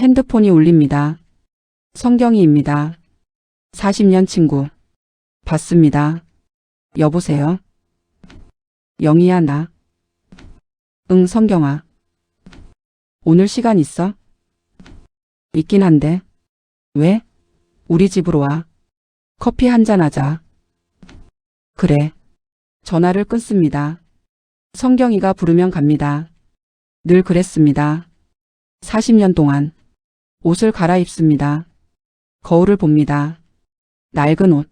핸드폰이 울립니다. 성경이입니다. 40년 친구. 받습니다. 여보세요? 영희야 나. 응 성경아. 오늘 시간 있어? 있긴 한데. 왜? 우리 집으로 와. 커피 한잔 하자. 그래. 전화를 끊습니다. 성경이가 부르면 갑니다. 늘 그랬습니다. 40년 동안. 옷을 갈아입습니다. 거울을 봅니다. 낡은 옷,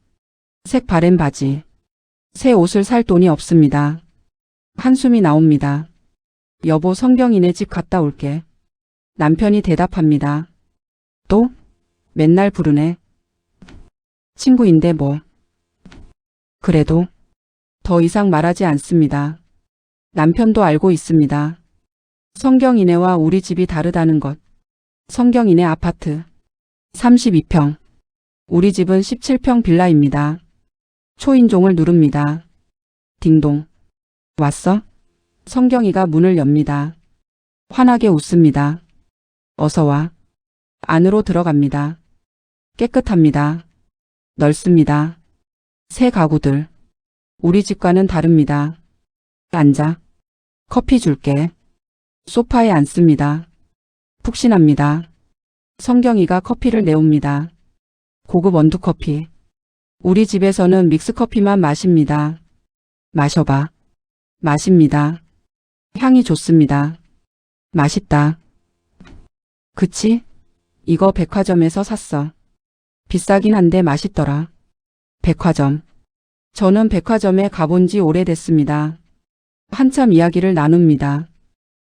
색 바랜 바지, 새 옷을 살 돈이 없습니다. 한숨이 나옵니다. 여보 성경이네 집 갔다 올게. 남편이 대답합니다. 또? 맨날 부르네. 친구인데 뭐. 그래도 더 이상 말하지 않습니다. 남편도 알고 있습니다. 성경이네와 우리 집이 다르다는 것. 성경이네 아파트 32평. 우리 집은 17평 빌라입니다. 초인종을 누릅니다. 딩동. 왔어? 성경이가 문을 엽니다. 환하게 웃습니다. 어서 와. 안으로 들어갑니다. 깨끗합니다. 넓습니다. 새 가구들. 우리 집과는 다릅니다. 앉아. 커피 줄게. 소파에 앉습니다. 푹신합니다. 성경이가 커피를 내옵니다. 고급 원두커피. 우리 집에서는 믹스커피만 마십니다. 마셔봐. 마십니다. 향이 좋습니다. 맛있다. 그치? 이거 백화점에서 샀어. 비싸긴 한데 맛있더라. 백화점. 저는 백화점에 가본 지 오래됐습니다. 한참 이야기를 나눕니다.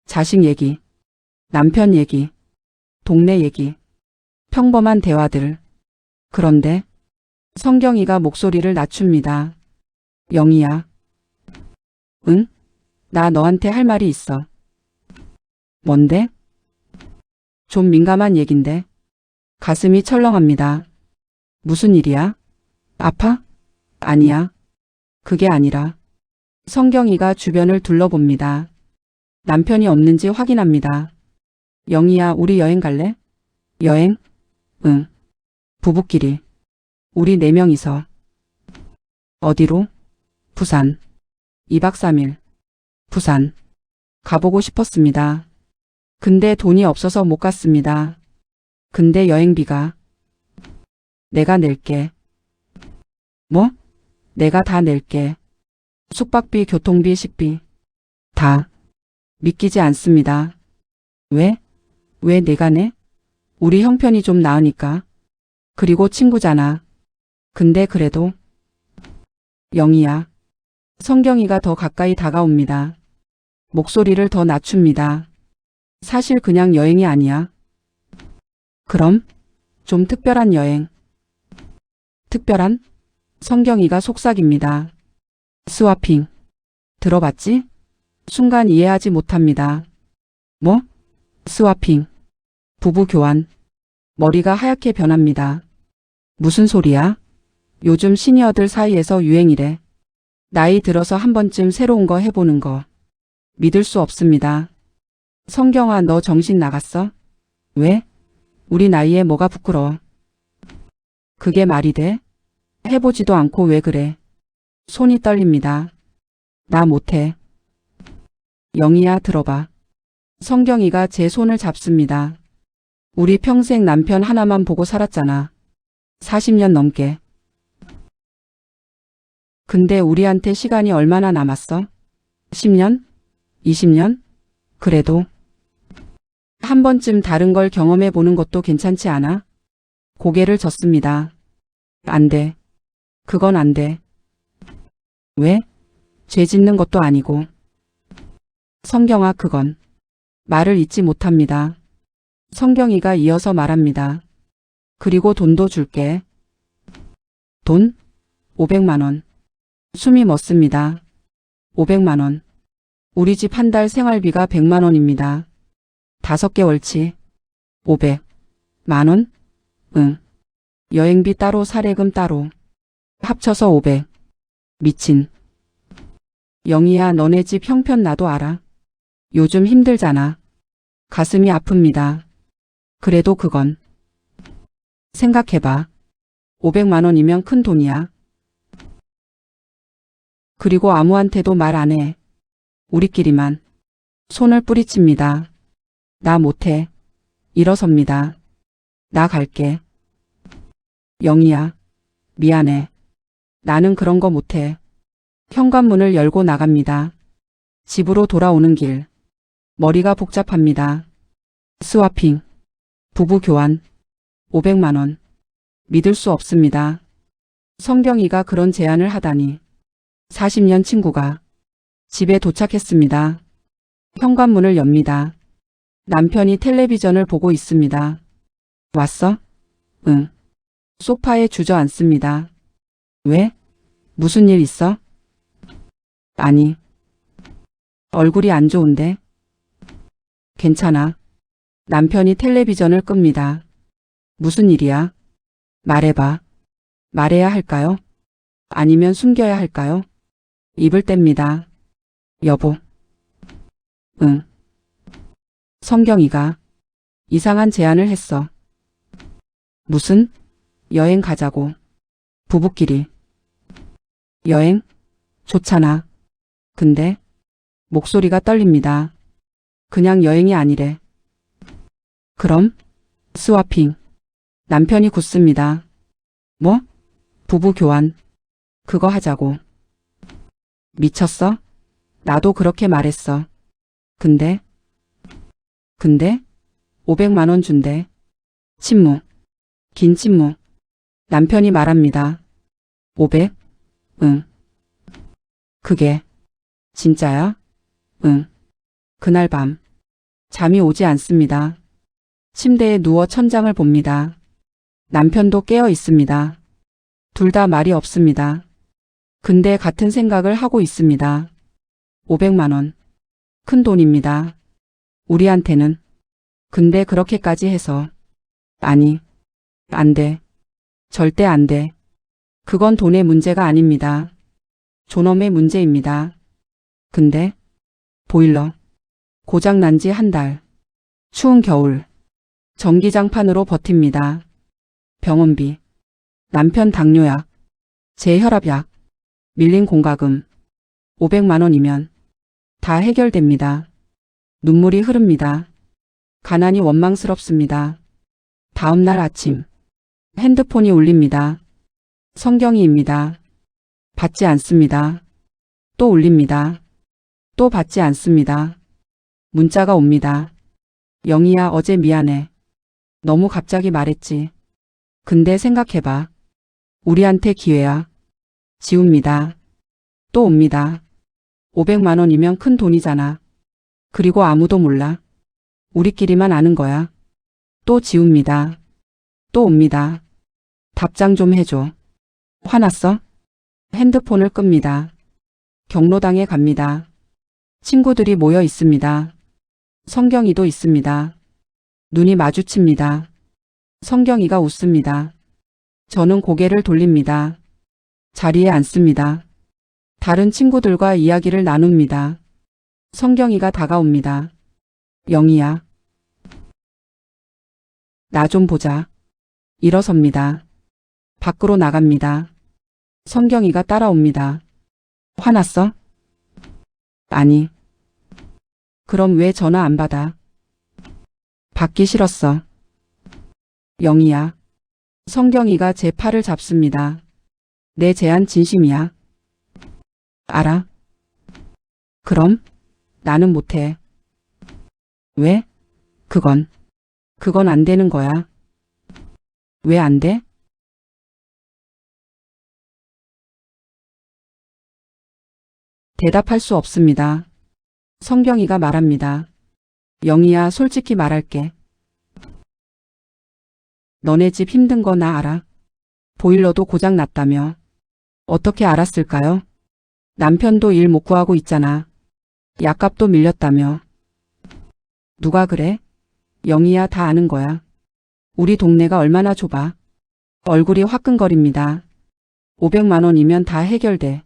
자식 얘기, 남편 얘기, 동네 얘기, 평범한 대화들. 그런데 성경이가 목소리를 낮춥니다. 영희야. 응? 나 너한테 할 말이 있어. 뭔데? 좀 민감한 얘긴데. 가슴이 철렁합니다. 무슨 일이야? 아파? 아니야. 그게 아니라. 성경이가 주변을 둘러봅니다. 남편이 없는지 확인합니다. 영희야, 우리 여행 갈래? 여행? 응. 부부끼리. 우리 4명이서. 어디로? 부산. 2박 3일. 부산. 가보고 싶었습니다. 근데 돈이 없어서 못 갔습니다. 근데 여행비가. 내가 낼게. 뭐? 내가 다 낼게. 숙박비, 교통비, 식비. 다. 믿기지 않습니다. 왜? 왜 내가 내? 우리 형편이 좀 나으니까. 그리고 친구잖아. 근데 그래도. 영희야. 성경이가 더 가까이 다가옵니다. 목소리를 더 낮춥니다. 사실 그냥 여행이 아니야. 그럼? 좀 특별한 여행. 특별한? 성경이가 속삭입니다. 스와핑. 들어봤지? 순간 이해하지 못합니다. 뭐? 스와핑. 부부 교환. 머리가 하얗게 변합니다. 무슨 소리야? 요즘 시니어들 사이에서 유행이래. 나이 들어서 한 번쯤 새로운 거 해보는 거. 믿을 수 없습니다. 성경아, 너 정신 나갔어? 왜? 우리 나이에 뭐가 부끄러워? 그게 말이 돼? 해보지도 않고 왜 그래? 손이 떨립니다. 나 못해. 영희야, 들어봐. 성경이가 제 손을 잡습니다. 우리 평생 남편 하나만 보고 살았잖아. 40년 넘게. 근데 우리한테 시간이 얼마나 남았어? 10년? 20년? 그래도 한 번쯤 다른 걸 경험해 보는 것도 괜찮지 않아? 고개를 젓습니다. 안 돼. 그건 안 돼. 왜? 죄 짓는 것도 아니고. 성경아, 그건. 말을 잇지 못합니다. 성경이가 이어서 말합니다. 그리고 돈도 줄게. 돈? 500만 원. 숨이 멎습니다. 500만 원. 우리 집 한 달 생활비가 100만 원입니다. 5개월치. 500만 원? 응. 여행비 따로, 사례금 따로. 합쳐서 500. 미친. 영희야, 너네 집 형편 나도 알아. 요즘 힘들잖아. 가슴이 아픕니다. 그래도 그건 생각해봐. 500만 원이면 큰 돈이야. 그리고 아무한테도 말 안 해. 우리끼리만. 손을 뿌리칩니다. 나 못해. 일어섭니다. 나 갈게. 영희야. 미안해. 나는 그런 거 못해. 현관문을 열고 나갑니다. 집으로 돌아오는 길. 머리가 복잡합니다. 스와핑. 부부 교환. 500만 원. 믿을 수 없습니다. 성경이가 그런 제안을 하다니. 40년 친구가 집에 도착했습니다. 현관문을 엽니다. 남편이 텔레비전을 보고 있습니다. 왔어? 응. 소파에 주저앉습니다. 왜? 무슨 일 있어? 아니. 얼굴이 안 좋은데? 괜찮아. 남편이 텔레비전을 끕니다. 무슨 일이야? 말해봐. 말해야 할까요? 아니면 숨겨야 할까요? 입을 뗍니다. 여보. 응. 성경이가 이상한 제안을 했어. 무슨? 여행 가자고. 부부끼리. 여행? 좋잖아. 근데 목소리가 떨립니다. 그냥 여행이 아니래. 그럼? 스와핑. 남편이 굳습니다. 뭐? 부부 교환. 그거 하자고. 미쳤어? 나도 그렇게 말했어. 근데? 500만 원 준대. 침묵. 긴 침묵. 남편이 말합니다. 500? 응. 그게 진짜야? 응. 그날 밤 잠이 오지 않습니다. 침대에 누워 천장을 봅니다. 남편도 깨어 있습니다. 둘 다 말이 없습니다. 근데 같은 생각을 하고 있습니다. 500만 원. 큰 돈입니다. 우리한테는. 근데 그렇게까지 해서. 아니. 안 돼. 절대 안 돼. 그건 돈의 문제가 아닙니다. 존엄의 문제입니다. 근데 보일러 고장 난 지 한 달. 추운 겨울. 전기장판으로 버팁니다. 병원비. 남편 당뇨약. 제 혈압약. 밀린 공과금. 500만 원이면 다 해결됩니다. 눈물이 흐릅니다. 가난이 원망스럽습니다. 다음 날 아침. 핸드폰이 울립니다. 성경이입니다. 받지 않습니다. 또 울립니다. 또 받지 않습니다. 문자가 옵니다. 영희야, 어제 미안해. 너무 갑자기 말했지. 근데 생각해봐. 우리한테 기회야. 지웁니다. 또 옵니다. 500만 원이면 큰 돈이잖아. 그리고 아무도 몰라. 우리끼리만 아는 거야. 또 지웁니다. 또 옵니다. 답장 좀 해줘. 화났어? 핸드폰을 끕니다. 경로당에 갑니다. 친구들이 모여 있습니다. 성경이도 있습니다. 눈이 마주칩니다. 성경이가 웃습니다. 저는 고개를 돌립니다. 자리에 앉습니다. 다른 친구들과 이야기를 나눕니다. 성경이가 다가옵니다. 영희야. 나 좀 보자. 일어섭니다. 밖으로 나갑니다. 성경이가 따라옵니다. 화났어? 아니. 그럼 왜 전화 안 받아? 받기 싫었어. 영희야. 성경이가 제 팔을 잡습니다. 내 제안 진심이야. 알아. 그럼 나는 못해. 왜? 그건 안 되는 거야. 왜 안 돼? 대답할 수 없습니다. 성경이가 말합니다. 영희야, 솔직히 말할게. 너네 집 힘든 거 나 알아. 보일러도 고장 났다며. 어떻게 알았을까요? 남편도 일 못 구하고 있잖아. 약값도 밀렸다며. 누가 그래? 영희야, 다 아는 거야. 우리 동네가 얼마나 좁아. 얼굴이 화끈거립니다. 500만 원이면 다 해결돼.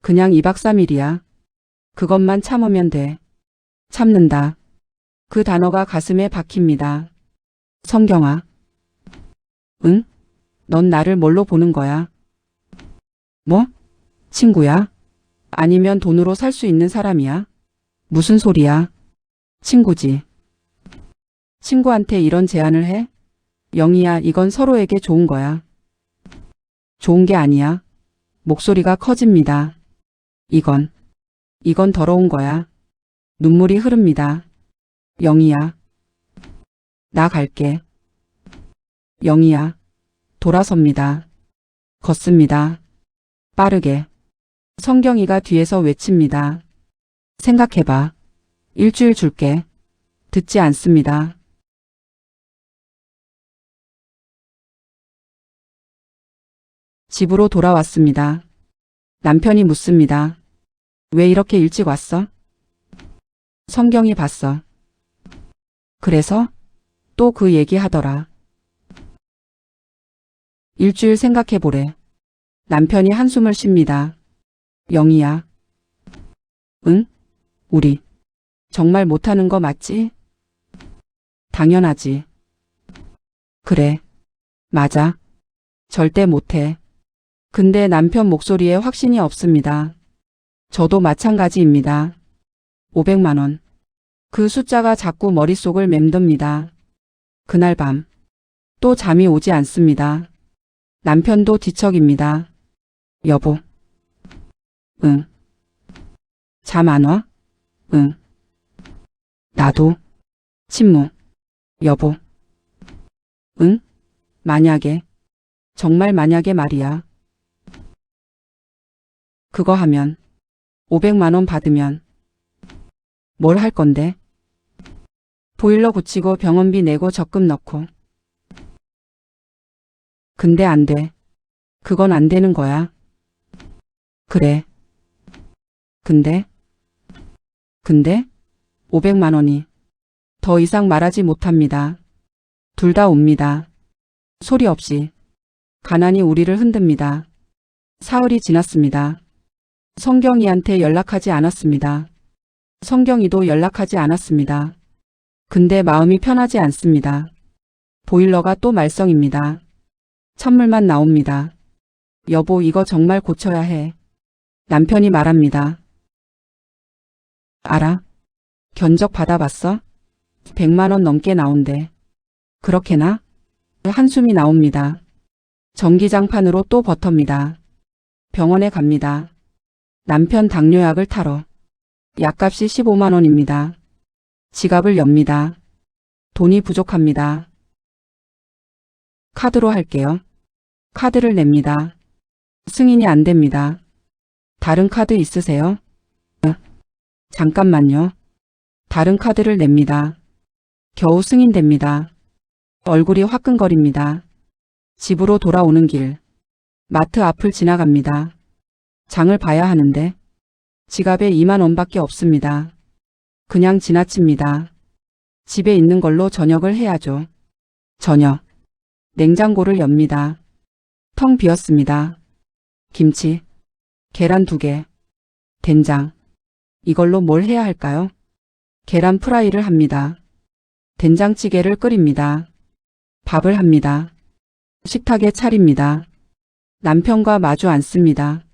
그냥 2박 3일이야. 그것만 참으면 돼. 참는다. 그 단어가 가슴에 박힙니다. 성경아. 응? 넌 나를 뭘로 보는 거야? 뭐? 친구야? 아니면 돈으로 살 수 있는 사람이야? 무슨 소리야? 친구지. 친구한테 이런 제안을 해? 영희야, 이건 서로에게 좋은 거야. 좋은 게 아니야. 목소리가 커집니다. 이건 더러운 거야. 눈물이 흐릅니다. 영희야. 나 갈게. 영희야. 돌아섭니다. 걷습니다. 빠르게. 성경이가 뒤에서 외칩니다. 생각해봐. 일주일 줄게. 듣지 않습니다. 집으로 돌아왔습니다. 남편이 묻습니다. 왜 이렇게 일찍 왔어? 성경이 봤어. 그래서? 또 그 얘기 하더라. 일주일 생각해보래. 남편이 한숨을 쉽니다. 영희야. 응? 우리 정말 못하는 거 맞지? 당연하지. 그래. 맞아. 절대 못해. 근데 남편 목소리에 확신이 없습니다. 저도 마찬가지입니다. 500만 원. 그 숫자가 자꾸 머릿속을 맴돕니다. 그날 밤. 또 잠이 오지 않습니다. 남편도 뒤척입니다. 여보. 응. 잠 안 와? 응. 나도. 침묵. 여보. 응? 만약에. 정말 만약에 말이야. 그거 하면. 500만 원 받으면. 뭘 할 건데? 보일러 고치고 병원비 내고 적금 넣고. 근데 안 돼. 그건 안 되는 거야. 그래. 근데? 500만 원이. 더 이상 말하지 못합니다. 둘 다 옵니다. 소리 없이. 가난이 우리를 흔듭니다. 사흘이 지났습니다. 성경이한테 연락하지 않았습니다. 성경이도 연락하지 않았습니다. 근데 마음이 편하지 않습니다. 보일러가 또 말썽입니다. 찬물만 나옵니다. 여보, 이거 정말 고쳐야 해. 남편이 말합니다. 알아? 견적 받아봤어? 100만 원 넘게 나온대. 그렇게나? 한숨이 나옵니다. 전기장판으로 또 버텁니다. 병원에 갑니다. 남편 당뇨약을 타러. 약값이 15만 원입니다. 지갑을 엽니다. 돈이 부족합니다. 카드로 할게요. 카드를 냅니다. 승인이 안 됩니다. 다른 카드 있으세요? 잠깐만요. 다른 카드를 냅니다. 겨우 승인됩니다. 얼굴이 화끈거립니다. 집으로 돌아오는 길. 마트 앞을 지나갑니다. 장을 봐야 하는데 지갑에 2만 원밖에 없습니다. 그냥 지나칩니다. 집에 있는 걸로 저녁을 해야죠. 저녁. 냉장고를 엽니다. 텅 비었습니다. 김치, 계란 2개, 된장. 이걸로 뭘 해야 할까요? 계란 프라이를 합니다. 된장찌개를 끓입니다. 밥을 합니다. 식탁에 차립니다. 남편과 마주 앉습니다.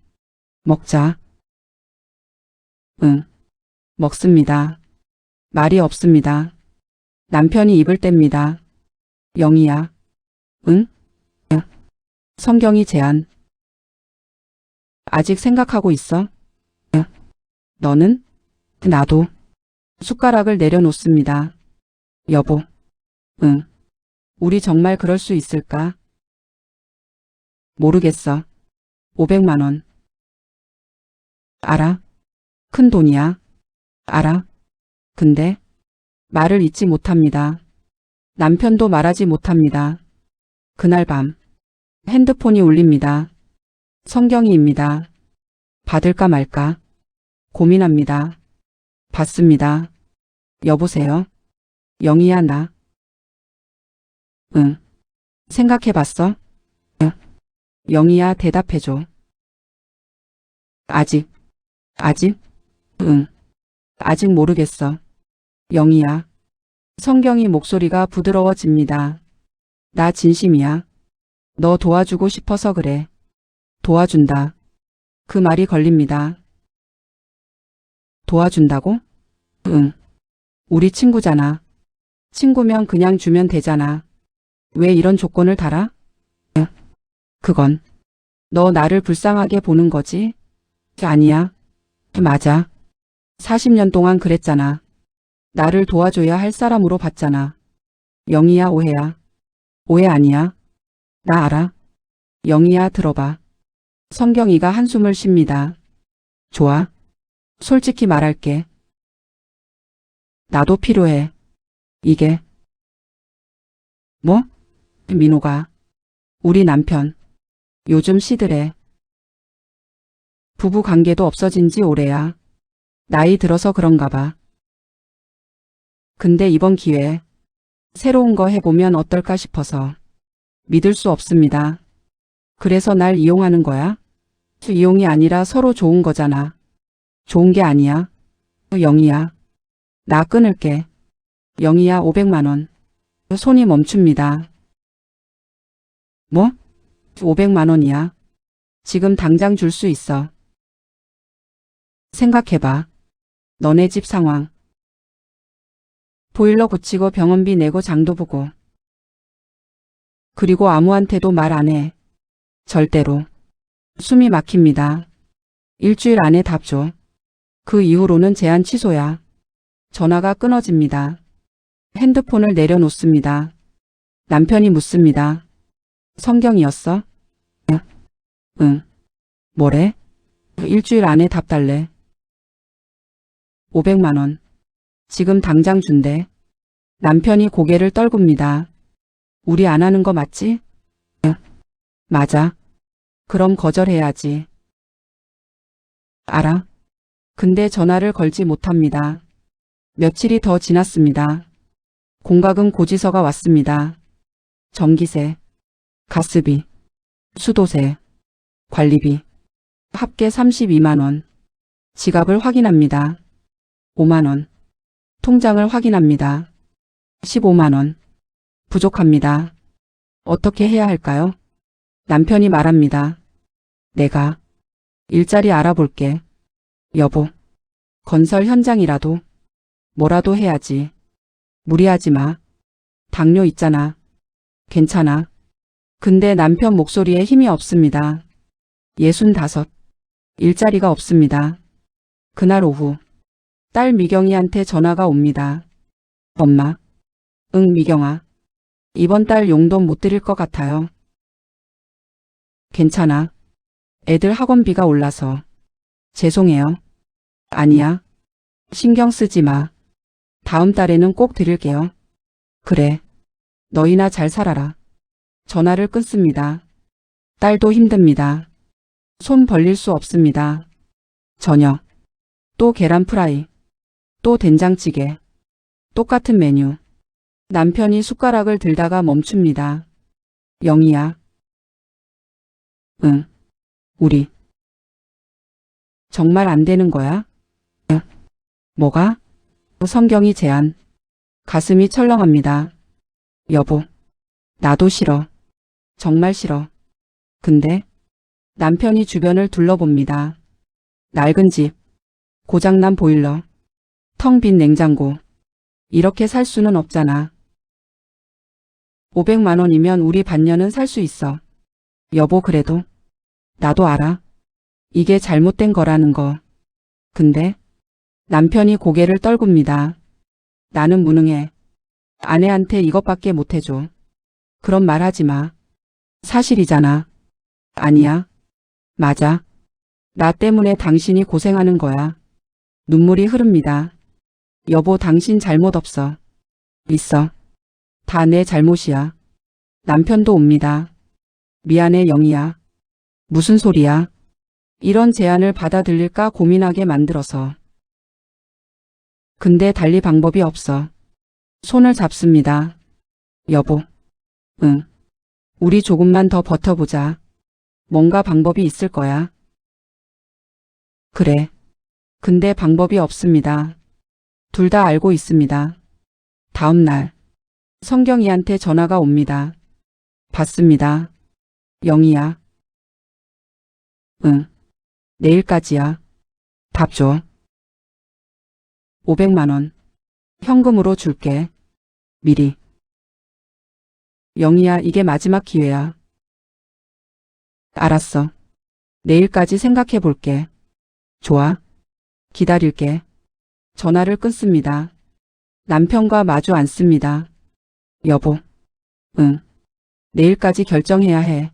먹자. 응. 먹습니다. 말이 없습니다. 남편이 입을 뗍니다. 영희야. 응? 성경이 제안. 아직 생각하고 있어? 너는? 나도. 숟가락을 내려놓습니다. 여보. 응. 우리 정말 그럴 수 있을까? 모르겠어. 500만 원. 알아. 큰 돈이야. 알아. 근데 말을 잇지 못합니다. 남편도 말하지 못합니다. 그날 밤 핸드폰이 울립니다. 성경이입니다. 받을까 말까 고민합니다. 받습니다. 여보세요? 영희야, 나. 응. 생각해봤어? 응. 영희야, 대답해줘. 아직. 응. 아직 모르겠어. 영희야. 성경이 목소리가 부드러워집니다. 나 진심이야. 너 도와주고 싶어서 그래. 도와준다. 그 말이 걸립니다. 도와준다고? 응. 우리 친구잖아. 친구면 그냥 주면 되잖아. 왜 이런 조건을 달아? 그건 너 나를 불쌍하게 보는 거지? 아니야. 맞아. 40년 동안 그랬잖아. 나를 도와줘야 할 사람으로 봤잖아. 영희야, 오해야. 오해 아니야. 나 알아. 영희야, 들어봐. 성경이가 한숨을 쉽니다. 좋아. 솔직히 말할게. 나도 필요해. 이게. 뭐? 민호가. 우리 남편. 요즘 시들해. 부부 관계도 없어진 지 오래야. 나이 들어서 그런가 봐. 근데 이번 기회에 새로운 거 해보면 어떨까 싶어서. 믿을 수 없습니다. 그래서 날 이용하는 거야? 이용이 아니라 서로 좋은 거잖아. 좋은 게 아니야. 영희야. 나 끊을게. 영희야, 500만 원. 손이 멈춥니다. 뭐? 500만 원이야. 지금 당장 줄 수 있어. 생각해봐. 너네 집 상황. 보일러 고치고 병원비 내고 장도 보고. 그리고 아무한테도 말 안 해. 절대로. 숨이 막힙니다. 일주일 안에 답 줘. 그 이후로는 제한 취소야. 전화가 끊어집니다. 핸드폰을 내려놓습니다. 남편이 묻습니다. 성경이었어? 응. 뭐래? 일주일 안에 답 달래. 500만 원. 지금 당장 준대. 남편이 고개를 떨굽니다. 우리 안 하는 거 맞지? 맞아. 그럼 거절해야지. 알아. 근데 전화를 걸지 못합니다. 며칠이 더 지났습니다. 공과금 고지서가 왔습니다. 전기세, 가스비, 수도세, 관리비, 합계 32만 원. 지갑을 확인합니다. 5만 원. 통장을 확인합니다. 15만 원. 부족합니다. 어떻게 해야 할까요? 남편이 말합니다. 내가 일자리 알아볼게. 여보, 건설 현장이라도 뭐라도 해야지. 무리하지 마. 당뇨 있잖아. 괜찮아. 근데 남편 목소리에 힘이 없습니다. 65. 일자리가 없습니다. 그날 오후 딸 미경이한테 전화가 옵니다. 엄마. 응, 미경아. 이번 달 용돈 못 드릴 것 같아요. 괜찮아. 애들 학원비가 올라서. 죄송해요. 아니야. 신경 쓰지 마. 다음 달에는 꼭 드릴게요. 그래. 너희나 잘 살아라. 전화를 끊습니다. 딸도 힘듭니다. 손 벌릴 수 없습니다. 저녁. 또 계란 프라이. 또 된장찌개. 똑같은 메뉴. 남편이 숟가락을 들다가 멈춥니다. 영희야. 응. 우리. 정말 안 되는 거야? 응. 뭐가? 성경이 제안. 가슴이 철렁합니다. 여보. 나도 싫어. 정말 싫어. 근데 남편이 주변을 둘러봅니다. 낡은 집. 고장난 보일러. 텅 빈 냉장고. 이렇게 살 수는 없잖아. 500만 원이면 우리 반년은 살 수 있어. 여보, 그래도. 나도 알아. 이게 잘못된 거라는 거. 근데 남편이 고개를 떨굽니다. 나는 무능해. 아내한테 이것밖에 못해줘. 그런 말 하지 마. 사실이잖아. 아니야. 맞아. 나 때문에 당신이 고생하는 거야. 눈물이 흐릅니다. 여보, 당신 잘못 없어. 있어. 다 내 잘못이야. 남편도 옵니다. 미안해, 영희야. 무슨 소리야. 이런 제안을 받아들일까 고민하게 만들어서. 근데 달리 방법이 없어. 손을 잡습니다. 여보. 응. 우리 조금만 더 버텨보자. 뭔가 방법이 있을 거야. 그래. 근데 방법이 없습니다. 둘 다 알고 있습니다. 다음 날 성경이한테 전화가 옵니다. 받습니다. 영희야. 응. 내일까지야. 답 줘. 500만 원. 현금으로 줄게. 미리. 영희야, 이게 마지막 기회야. 알았어. 내일까지 생각해 볼게. 좋아. 기다릴게. 전화를 끊습니다. 남편과 마주 앉습니다. 여보. 응. 내일까지 결정해야 해.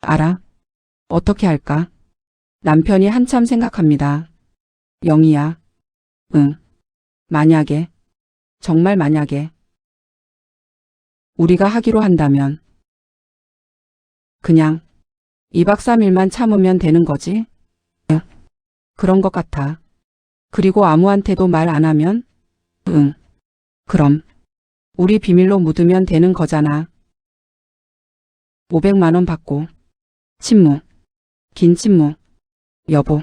알아. 어떻게 할까? 남편이 한참 생각합니다. 영희야. 응. 만약에. 정말 만약에. 우리가 하기로 한다면. 그냥 2박 3일만 참으면 되는 거지? 응. 그런 것 같아. 그리고 아무한테도 말 안 하면? 응. 그럼 우리 비밀로 묻으면 되는 거잖아. 500만 원 받고. 침묵. 긴 침묵. 여보.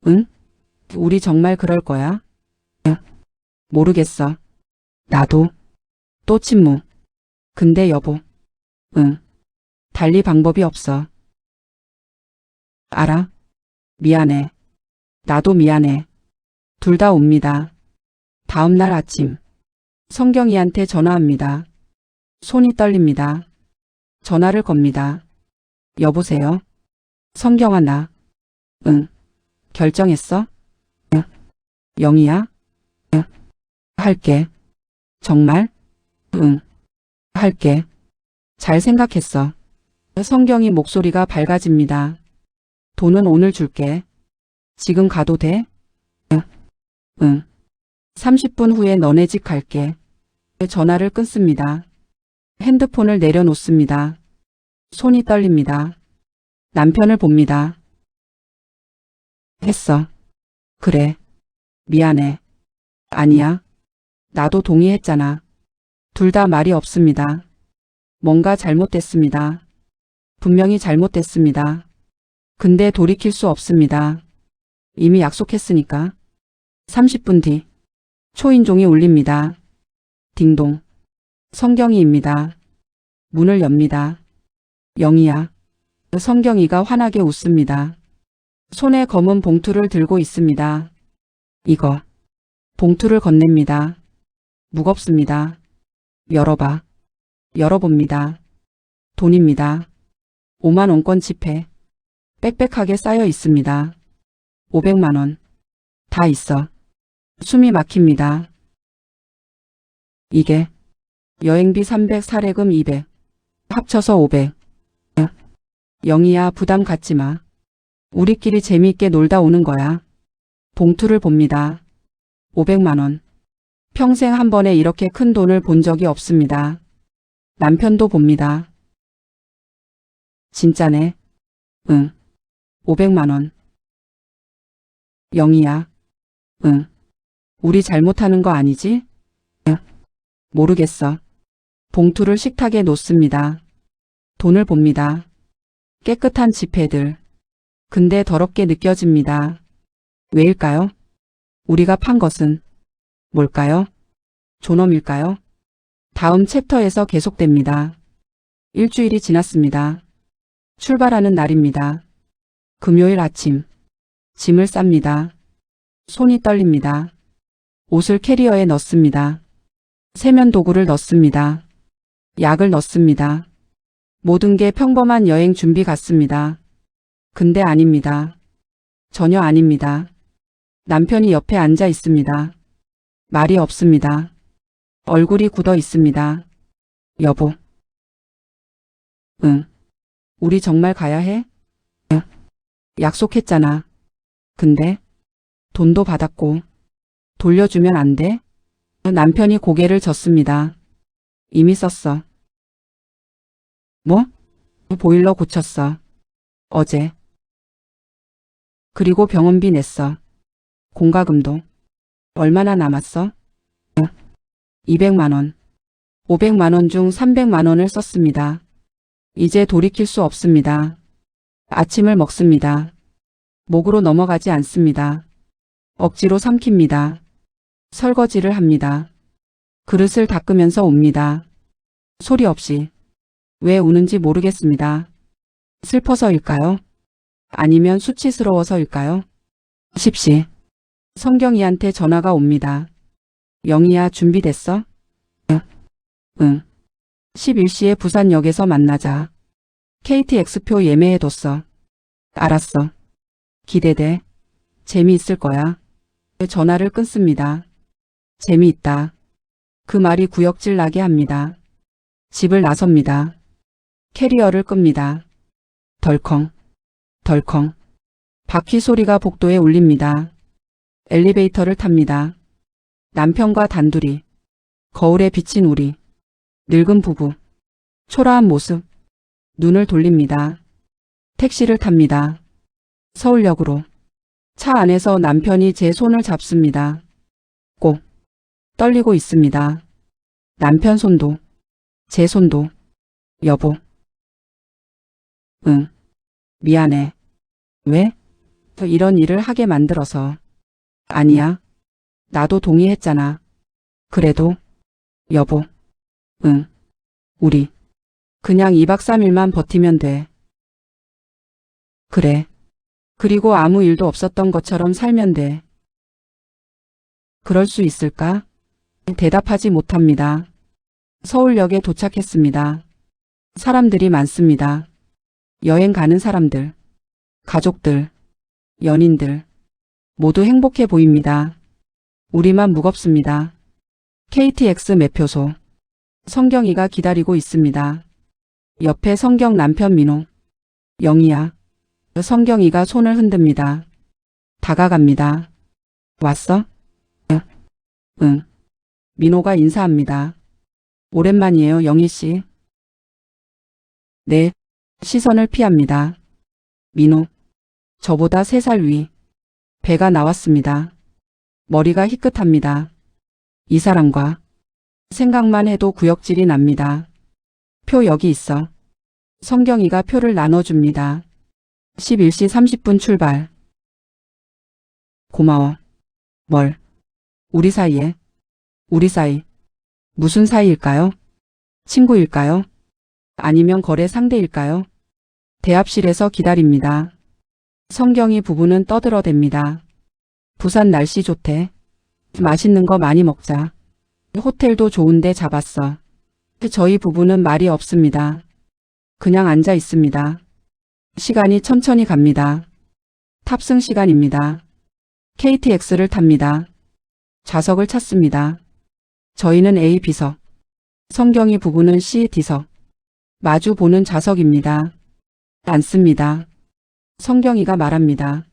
응? 우리 정말 그럴 거야? 응. 모르겠어. 나도. 또 침묵. 근데 여보. 응. 달리 방법이 없어. 알아? 미안해. 나도 미안해. 둘 다 옵니다. 다음 날 아침. 성경이한테 전화합니다. 손이 떨립니다. 전화를 겁니다. 여보세요? 성경아, 나. 응. 결정했어? 응. 영희야? 응. 할게. 정말? 응. 할게. 잘 생각했어. 성경이 목소리가 밝아집니다. 돈은 오늘 줄게. 지금 가도 돼? 응. 응. 30분 후에 너네 집 갈게. 전화를 끊습니다. 핸드폰을 내려놓습니다. 손이 떨립니다. 남편을 봅니다. 했어. 그래. 미안해. 아니야. 나도 동의했잖아. 둘 다 말이 없습니다. 뭔가 잘못됐습니다. 분명히 잘못됐습니다. 근데 돌이킬 수 없습니다. 이미 약속했으니까. 30분 뒤. 초인종이 울립니다. 딩동. 성경이입니다. 문을 엽니다. 영희야. 성경이가 환하게 웃습니다. 손에 검은 봉투를 들고 있습니다. 이거. 봉투를 건넵니다. 무겁습니다. 열어봐. 열어봅니다. 돈입니다. 5만 원권 지폐. 빽빽하게 쌓여 있습니다. 500만 원. 다 있어. 숨이 막힙니다. 이게 여행비 300, 사례금 200. 합쳐서 500. 영희야, 부담 갖지 마. 우리끼리 재미있게 놀다 오는 거야. 봉투를 봅니다. 500만 원. 평생 한 번에 이렇게 큰 돈을 본 적이 없습니다. 남편도 봅니다. 진짜네. 응. 500만 원. 영희야. 응. 우리 잘못하는 거 아니지? 응. 모르겠어. 봉투를 식탁에 놓습니다. 돈을 봅니다. 깨끗한 지폐들. 근데 더럽게 느껴집니다. 왜일까요? 우리가 판 것은 뭘까요? 존엄일까요? 다음 챕터에서 계속됩니다. 일주일이 지났습니다. 출발하는 날입니다. 금요일 아침. 짐을 쌉니다. 손이 떨립니다. 옷을 캐리어에 넣습니다. 세면 도구를 넣습니다. 약을 넣습니다. 모든 게 평범한 여행 준비 같습니다. 근데 아닙니다. 전혀 아닙니다. 남편이 옆에 앉아 있습니다. 말이 없습니다. 얼굴이 굳어 있습니다. 여보. 응. 우리 정말 가야 해? 응. 약속했잖아. 근데 돈도 받았고 돌려주면 안 돼? 남편이 고개를 젓습니다. 이미 썼어. 뭐? 보일러 고쳤어. 어제. 그리고 병원비 냈어. 공과금도. 얼마나 남았어? 200만 원. 500만 원 중 300만 원을 썼습니다. 이제 돌이킬 수 없습니다. 아침을 먹습니다. 목으로 넘어가지 않습니다. 억지로 삼킵니다. 설거지를 합니다. 그릇을 닦으면서 웁니다. 소리 없이. 왜 우는지 모르겠습니다. 슬퍼서일까요? 아니면 수치스러워서일까요? 10시. 성경이한테 전화가 옵니다. 영희야, 준비됐어? 응. 11시에 부산역에서 만나자. KTX표 예매해뒀어. 알았어. 기대돼. 재미있을 거야. 전화를 끊습니다. 재미있다. 그 말이 구역질 나게 합니다. 집을 나섭니다. 캐리어를 끕니다. 덜컹, 덜컹. 바퀴 소리가 복도에 울립니다. 엘리베이터를 탑니다. 남편과 단둘이. 거울에 비친 우리. 늙은 부부. 초라한 모습. 눈을 돌립니다. 택시를 탑니다. 서울역으로. 차 안에서 남편이 제 손을 잡습니다. 꼭. 떨리고 있습니다. 남편 손도. 제 손도. 여보. 응. 미안해. 왜? 이런 일을 하게 만들어서. 아니야. 나도 동의했잖아. 그래도. 여보. 응. 우리. 그냥 2박 3일만 버티면 돼. 그래. 그리고 아무 일도 없었던 것처럼 살면 돼. 그럴 수 있을까? 대답하지 못합니다. 서울역에 도착했습니다. 사람들이 많습니다. 여행 가는 사람들, 가족들, 연인들, 모두 행복해 보입니다. 우리만 무겁습니다. KTX 매표소. 성경이가 기다리고 있습니다. 옆에 성경 남편 민호. 영희야. 성경이가 손을 흔듭니다. 다가갑니다. 왔어? 응. 민호가 인사합니다. 오랜만이에요, 영희 씨. 네. 시선을 피합니다. 민호. 저보다 3살 위. 배가 나왔습니다. 머리가 희끗합니다. 이 사람과 생각만 해도 구역질이 납니다. 표 여기 있어. 성경이가 표를 나눠줍니다. 11시 30분 출발. 고마워. 뭘? 우리 사이에. 우리 사이. 무슨 사이일까요? 친구일까요? 아니면 거래 상대일까요? 대합실에서 기다립니다. 성경이 부부는 떠들어댑니다. 부산 날씨 좋대. 맛있는 거 많이 먹자. 호텔도 좋은데 잡았어. 저희 부부는 말이 없습니다. 그냥 앉아 있습니다. 시간이 천천히 갑니다. 탑승 시간입니다. KTX를 탑니다. 좌석을 찾습니다. 저희는 A, B석. 성경이 부부는 C, D석. 마주 보는 좌석입니다. 앉습니다. 성경이가 말합니다.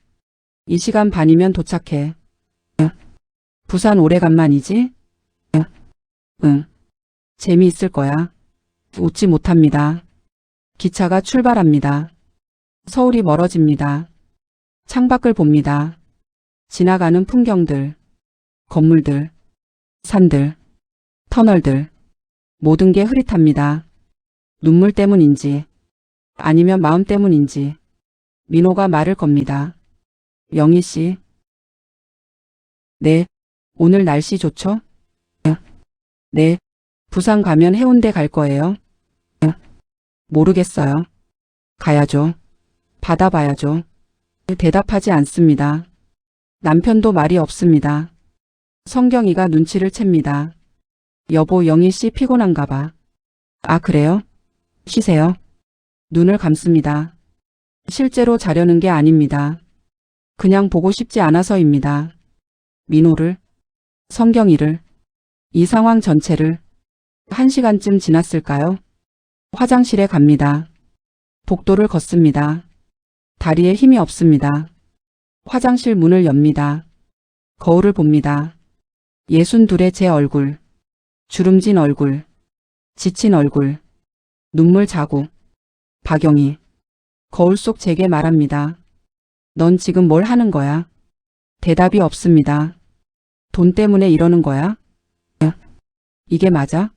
이 시간 반이면 도착해. 부산 오래간만이지? 응. 재미있을 거야. 웃지 못합니다. 기차가 출발합니다. 서울이 멀어집니다. 창밖을 봅니다. 지나가는 풍경들, 건물들, 산들, 터널들, 모든 게 흐릿합니다. 눈물 때문인지 아니면 마음 때문인지 민호가 말을 겁니다. 영희 씨. 네. 오늘 날씨 좋죠? 네. 부산 가면 해운대 갈 거예요? 모르겠어요. 가야죠. 받아봐야죠. 대답하지 않습니다. 남편도 말이 없습니다. 성경이가 눈치를 챕니다. 여보, 영희 씨 피곤한가 봐. 아, 그래요? 쉬세요. 눈을 감습니다. 실제로 자려는 게 아닙니다. 그냥 보고 싶지 않아서입니다. 민호를, 성경이를, 이 상황 전체를. 1시간쯤 지났을까요? 화장실에 갑니다. 복도를 걷습니다. 다리에 힘이 없습니다. 화장실 문을 엽니다. 거울을 봅니다. 62의 제 얼굴. 주름진 얼굴. 지친 얼굴. 눈물 자국. 박영희. 거울 속 제게 말합니다. 넌 지금 뭘 하는 거야? 대답이 없습니다. 돈 때문에 이러는 거야? 이게 맞아?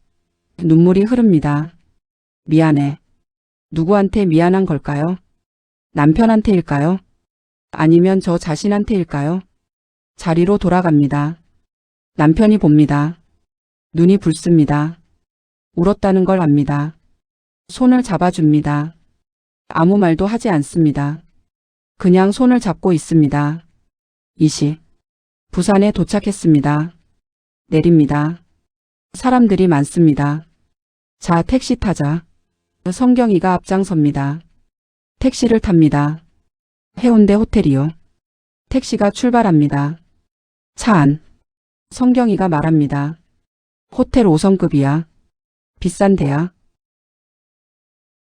눈물이 흐릅니다. 미안해. 누구한테 미안한 걸까요? 남편한테일까요? 아니면 저 자신한테일까요? 자리로 돌아갑니다. 남편이 봅니다. 눈이 붉습니다. 울었다는 걸 압니다. 손을 잡아줍니다. 아무 말도 하지 않습니다. 그냥 손을 잡고 있습니다. 이시. 부산에 도착했습니다. 내립니다. 사람들이 많습니다. 자, 택시 타자. 성경이가 앞장섭니다. 택시를 탑니다. 해운대 호텔이요. 택시가 출발합니다. 차 안. 성경이가 말합니다. 호텔 5성급이야. 비싼데야.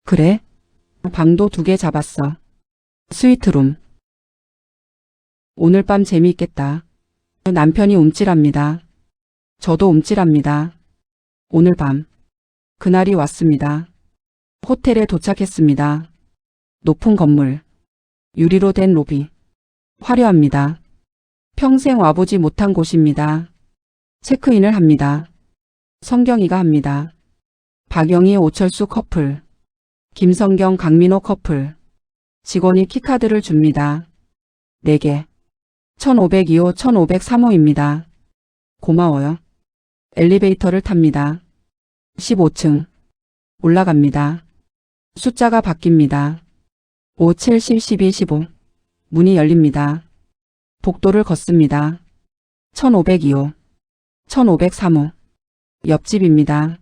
그래? 방도 2개 잡았어. 스위트룸. 오늘 밤 재미있겠다. 남편이 움찔합니다. 저도 움찔합니다. 오늘 밤. 그날이 왔습니다. 호텔에 도착했습니다. 높은 건물. 유리로 된 로비. 화려합니다. 평생 와보지 못한 곳입니다. 체크인을 합니다. 성경이가 합니다. 박영희, 오철수 커플. 김성경, 강민호 커플. 직원이 키카드를 줍니다. 4개. 1502호, 1503호입니다. 고마워요. 엘리베이터를 탑니다. 15층. 올라갑니다. 숫자가 바뀝니다. 5, 7, 10, 12, 15. 문이 열립니다. 복도를 걷습니다. 1502호. 1503호. 옆집입니다.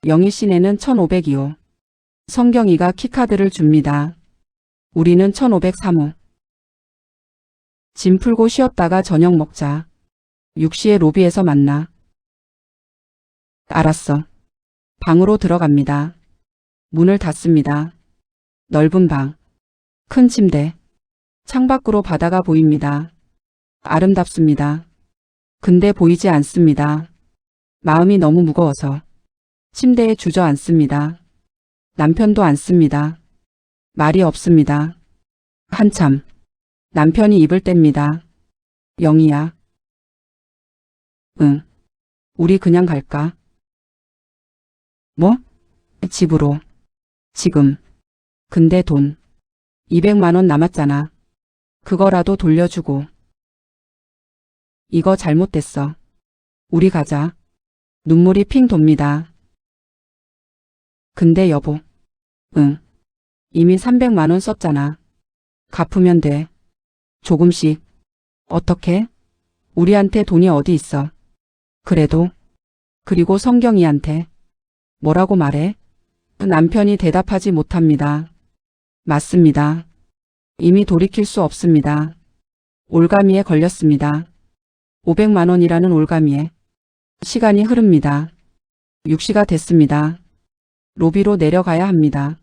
영희 씨네는 1502호. 성경이가 키카드를 줍니다. 우리는 1503호. 짐 풀고 쉬었다가 저녁 먹자. 6시에 로비에서 만나. 알았어. 방으로 들어갑니다. 문을 닫습니다. 넓은 방. 큰 침대. 창밖으로 바다가 보입니다. 아름답습니다. 근데 보이지 않습니다. 마음이 너무 무거워서 침대에 주저앉습니다. 남편도 앉습니다. 말이 없습니다. 한참. 남편이 입을 뗍니다. 영희야. 응. 우리 그냥 갈까? 뭐? 집으로. 지금. 근데 돈. 200만 원 남았잖아. 그거라도 돌려주고. 이거 잘못됐어. 우리 가자. 눈물이 핑 돕니다. 근데 여보. 응. 이미 300만 원 썼잖아. 갚으면 돼. 조금씩. 어떻게? 우리한테 돈이 어디 있어. 그래도. 그리고 성경이한테. 뭐라고 말해? 남편이 대답하지 못합니다. 맞습니다. 이미 돌이킬 수 없습니다. 올가미에 걸렸습니다. 500만 원이라는 올가미에. 시간이 흐릅니다. 6시가 됐습니다. 로비로 내려가야 합니다.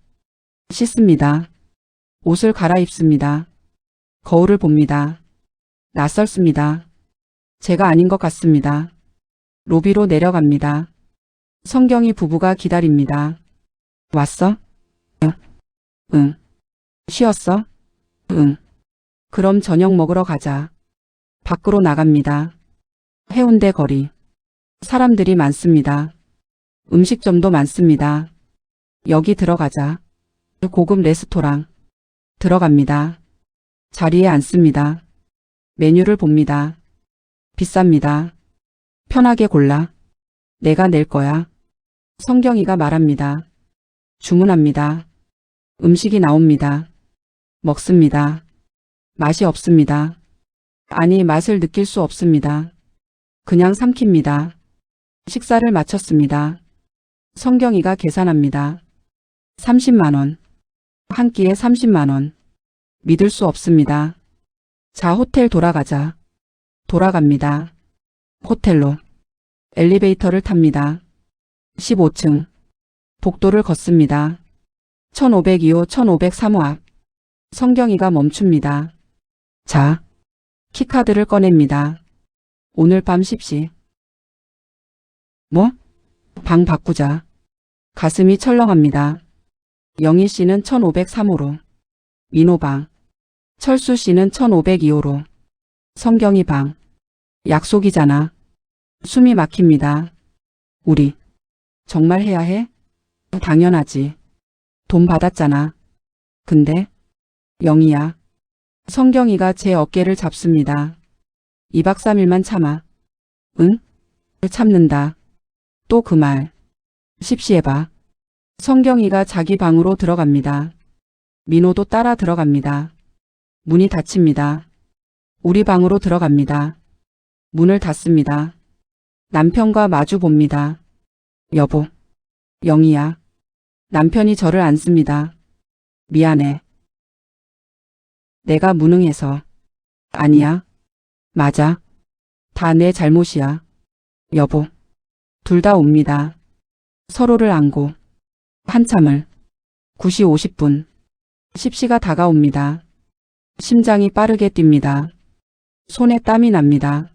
씻습니다. 옷을 갈아입습니다. 거울을 봅니다. 낯설습니다. 제가 아닌 것 같습니다. 로비로 내려갑니다. 성경이 부부가 기다립니다. 왔어? 응. 쉬었어? 응. 그럼 저녁 먹으러 가자. 밖으로 나갑니다. 해운대 거리. 사람들이 많습니다. 음식점도 많습니다. 여기 들어가자. 고급 레스토랑. 들어갑니다. 자리에 앉습니다. 메뉴를 봅니다. 비쌉니다. 편하게 골라. 내가 낼 거야. 성경이가 말합니다. 주문합니다. 음식이 나옵니다. 먹습니다. 맛이 없습니다. 아니, 맛을 느낄 수 없습니다. 그냥 삼킵니다. 식사를 마쳤습니다. 성경이가 계산합니다. 30만 원. 한 끼에 30만 원. 믿을 수 없습니다. 자, 호텔 돌아가자. 돌아갑니다. 호텔로. 엘리베이터를 탑니다. 15층. 복도를 걷습니다. 1502호, 1503호 앞. 성경이가 멈춥니다. 자, 키카드를 꺼냅니다. 오늘 밤 10시. 뭐? 방 바꾸자. 가슴이 철렁합니다. 영희 씨는 1503호로. 민호 방. 철수 씨는 1502호로. 성경이 방. 약속이잖아. 숨이 막힙니다. 우리. 정말 해야 해? 당연하지. 돈 받았잖아. 근데? 영희야. 성경이가 제 어깨를 잡습니다. 2박 3일만 참아. 응? 참는다. 또 그 말. 십시해봐. 성경이가 자기 방으로 들어갑니다. 민호도 따라 들어갑니다. 문이 닫힙니다. 우리 방으로 들어갑니다. 문을 닫습니다. 남편과 마주 봅니다. 여보. 영희야. 남편이 저를 안습니다. 미안해. 내가 무능해서. 아니야. 맞아. 다 내 잘못이야. 여보. 둘 다 옵니다. 서로를 안고. 한참을. 9시 50분. 십시가 다가옵니다. 심장이 빠르게 뜁니다. 손에 땀이 납니다.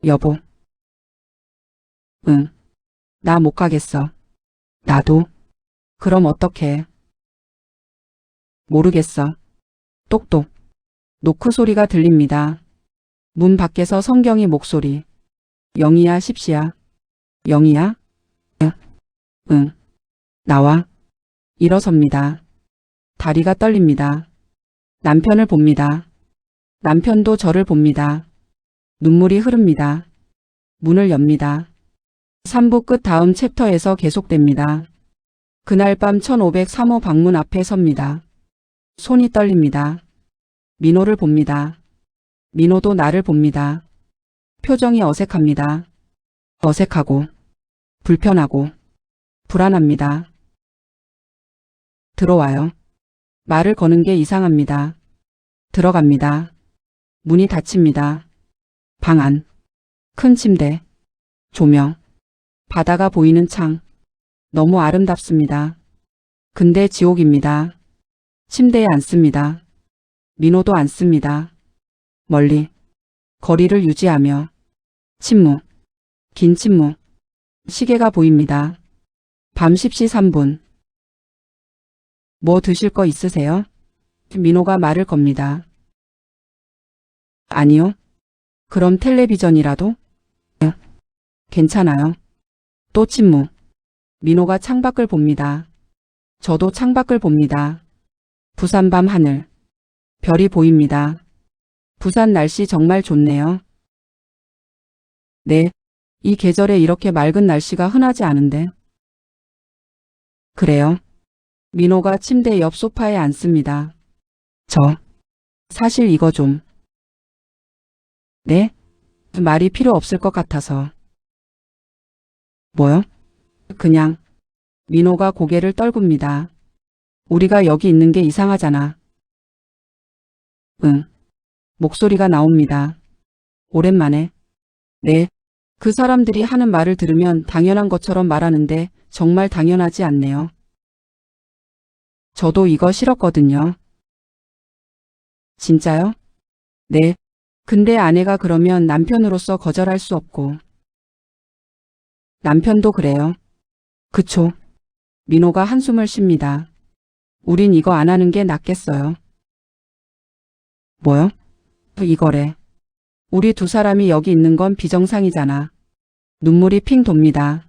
여보. 응. 나 못 가겠어. 나도. 그럼 어떡해? 모르겠어. 똑똑. 노크 소리가 들립니다. 문 밖에서 성경이 목소리. 영희야, 십시야. 영희야? 응. 나와. 일어섭니다. 다리가 떨립니다. 남편을 봅니다. 남편도 저를 봅니다. 눈물이 흐릅니다. 문을 엽니다. 3부 끝 다음 챕터에서 계속됩니다. 그날 밤 1503호 방문 앞에 섭니다. 손이 떨립니다. 민호를 봅니다. 민호도 나를 봅니다. 표정이 어색합니다. 어색하고 불편하고 불안합니다. 들어와요. 말을 거는 게 이상합니다. 들어갑니다. 문이 닫힙니다. 방 안. 큰 침대. 조명. 바다가 보이는 창. 너무 아름답습니다. 근데 지옥입니다. 침대에 앉습니다. 민호도 앉습니다. 멀리. 거리를 유지하며. 침묵. 긴 침묵. 시계가 보입니다. 밤 10시 3분. 뭐 드실 거 있으세요? 민호가 말을 겁니다. 아니요. 그럼 텔레비전이라도? 괜찮아요. 또 침묵. 민호가 창밖을 봅니다. 저도 창밖을 봅니다. 부산 밤 하늘. 별이 보입니다. 부산 날씨 정말 좋네요. 네. 이 계절에 이렇게 맑은 날씨가 흔하지 않은데. 그래요. 민호가 침대 옆 소파에 앉습니다. 사실 이거 좀. 네? 말이 필요 없을 것 같아서. 뭐요? 그냥. 민호가 고개를 떨굽니다. 우리가 여기 있는 게 이상하잖아. 응. 목소리가 나옵니다. 오랜만에. 네. 그 사람들이 하는 말을 들으면 당연한 것처럼 말하는데 정말 당연하지 않네요. 저도 이거 싫었거든요. 진짜요? 네. 근데 아내가 그러면 남편으로서 거절할 수 없고. 남편도 그래요. 그쵸. 민호가 한숨을 쉽니다. 우린 이거 안 하는 게 낫겠어요. 뭐요? 이거래. 우리 두 사람이 여기 있는 건 비정상이잖아. 눈물이 핑 돕니다.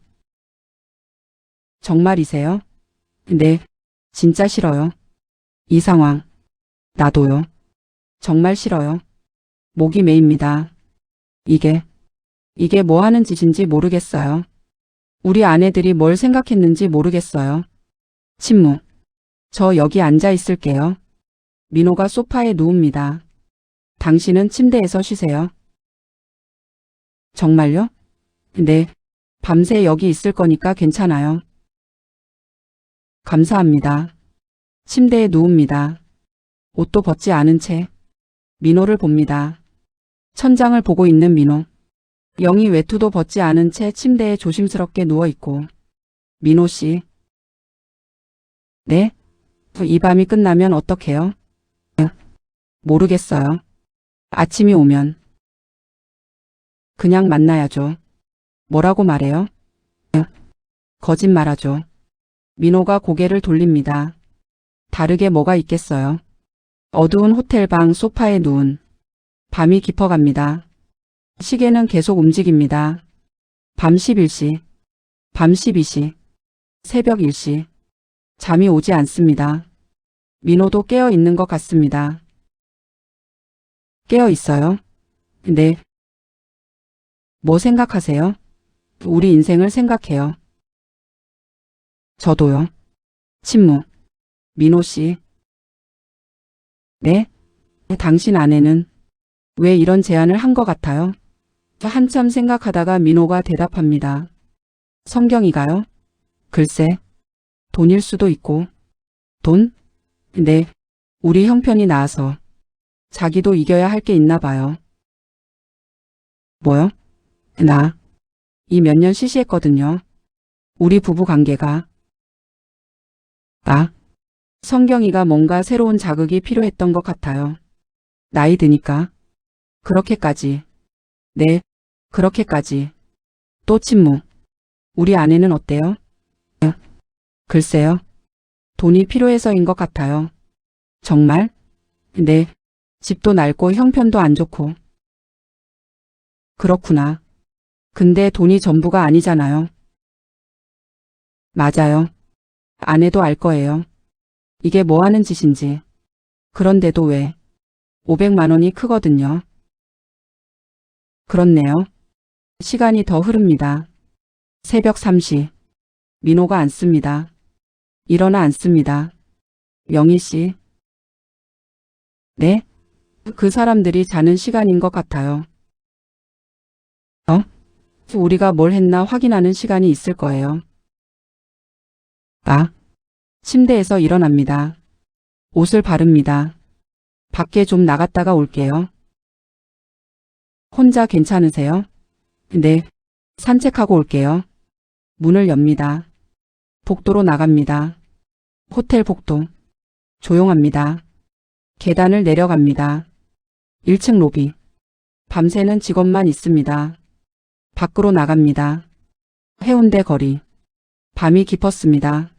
정말이세요? 네. 진짜 싫어요. 이 상황. 나도요. 정말 싫어요. 목이 메입니다. 이게 뭐 하는 짓인지 모르겠어요. 우리 아내들이 뭘 생각했는지 모르겠어요. 침묵. 저 여기 앉아 있을게요. 민호가 소파에 누웁니다. 당신은 침대에서 쉬세요. 정말요? 네. 밤새 여기 있을 거니까 괜찮아요. 감사합니다. 침대에 누웁니다. 옷도 벗지 않은 채 민호를 봅니다. 천장을 보고 있는 민호. 영희 외투도 벗지 않은 채 침대에 조심스럽게 누워있고. 민호 씨. 네? 이 밤이 끝나면 어떡해요? 모르겠어요. 아침이 오면. 그냥 만나야죠. 뭐라고 말해요? 거짓말하죠. 민호가 고개를 돌립니다. 다르게 뭐가 있겠어요. 어두운 호텔방 소파에 누운. 밤이 깊어갑니다. 시계는 계속 움직입니다. 밤 11시, 밤 12시, 새벽 1시. 잠이 오지 않습니다. 민호도 깨어 있는 것 같습니다. 깨어 있어요? 네. 뭐 생각하세요? 우리 인생을 생각해요. 저도요. 침묵. 민호 씨. 네? 당신 아내는 왜 이런 제안을 한 것 같아요? 한참 생각하다가 민호가 대답합니다. 성경이가요? 글쎄, 돈일 수도 있고. 돈? 네, 우리 형편이 나아서 자기도 이겨야 할 게 있나 봐요. 뭐요? 이 몇 년 시시했거든요. 우리 부부 관계가. 성경이가 뭔가 새로운 자극이 필요했던 것 같아요. 나이 드니까. 그렇게까지. 네, 그렇게까지. 또 침묵. 우리 아내는 어때요? 글쎄요. 돈이 필요해서인 것 같아요. 정말? 네. 집도 낡고 형편도 안 좋고. 그렇구나. 근데 돈이 전부가 아니잖아요. 맞아요. 아내도 알 거예요. 이게 뭐 하는 짓인지. 그런데도 왜? 500만 원이 크거든요. 그렇네요. 시간이 더 흐릅니다. 새벽 3시. 민호가 앉습니다. 일어나 앉습니다. 영희 씨. 네? 그 사람들이 자는 시간인 것 같아요. 우리가 뭘 했나 확인하는 시간이 있을 거예요. 침대에서 일어납니다. 옷을 바릅니다. 밖에 좀 나갔다가 올게요. 혼자 괜찮으세요? 네. 산책하고 올게요. 문을 엽니다. 복도로 나갑니다. 호텔 복도. 조용합니다. 계단을 내려갑니다. 1층 로비. 밤새는 직원만 있습니다. 밖으로 나갑니다. 해운대 거리. 밤이 깊었습니다.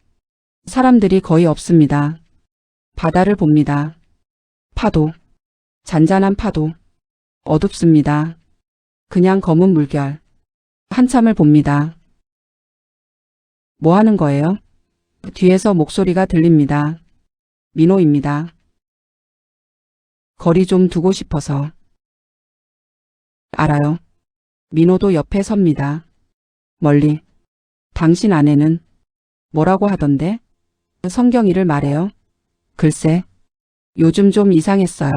사람들이 거의 없습니다. 바다를 봅니다. 파도. 잔잔한 파도. 어둡습니다. 그냥 검은 물결. 한참을 봅니다. 뭐 하는 거예요? 뒤에서 목소리가 들립니다. 민호입니다. 거리 좀 두고 싶어서. 알아요. 민호도 옆에 섭니다. 멀리. 당신 아내는 뭐라고 하던데? 성경이를 말해요. 글쎄, 요즘 좀 이상했어요.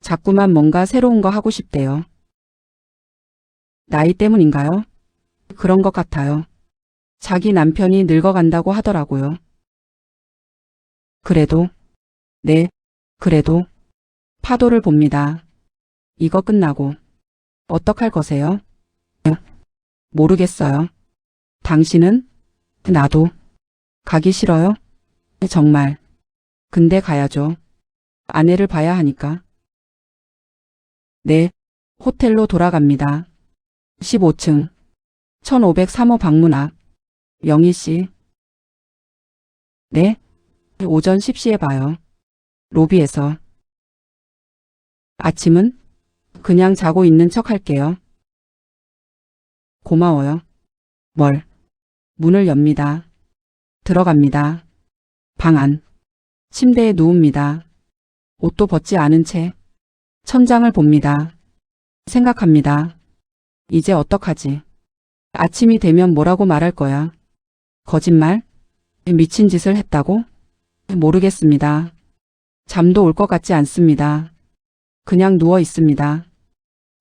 자꾸만 뭔가 새로운 거 하고 싶대요. 나이 때문인가요? 그런 것 같아요. 자기 남편이 늙어간다고 하더라고요. 그래도, 네, 그래도 파도를 봅니다. 이거 끝나고 어떡할 거세요? 모르겠어요. 당신은? 나도. 가기 싫어요? 정말. 근데 가야죠. 아내를 봐야 하니까. 네, 호텔로 돌아갑니다. 15층, 1503호 방문 앞. 영희 씨. 네, 오전 10시에 봐요. 로비에서. 아침은? 그냥 자고 있는 척 할게요. 고마워요. 뭘? 문을 엽니다. 들어갑니다. 방 안. 침대에 누웁니다. 옷도 벗지 않은 채 천장을 봅니다. 생각합니다. 이제 어떡하지? 아침이 되면 뭐라고 말할 거야? 거짓말? 미친 짓을 했다고? 모르겠습니다. 잠도 올 것 같지 않습니다. 그냥 누워 있습니다.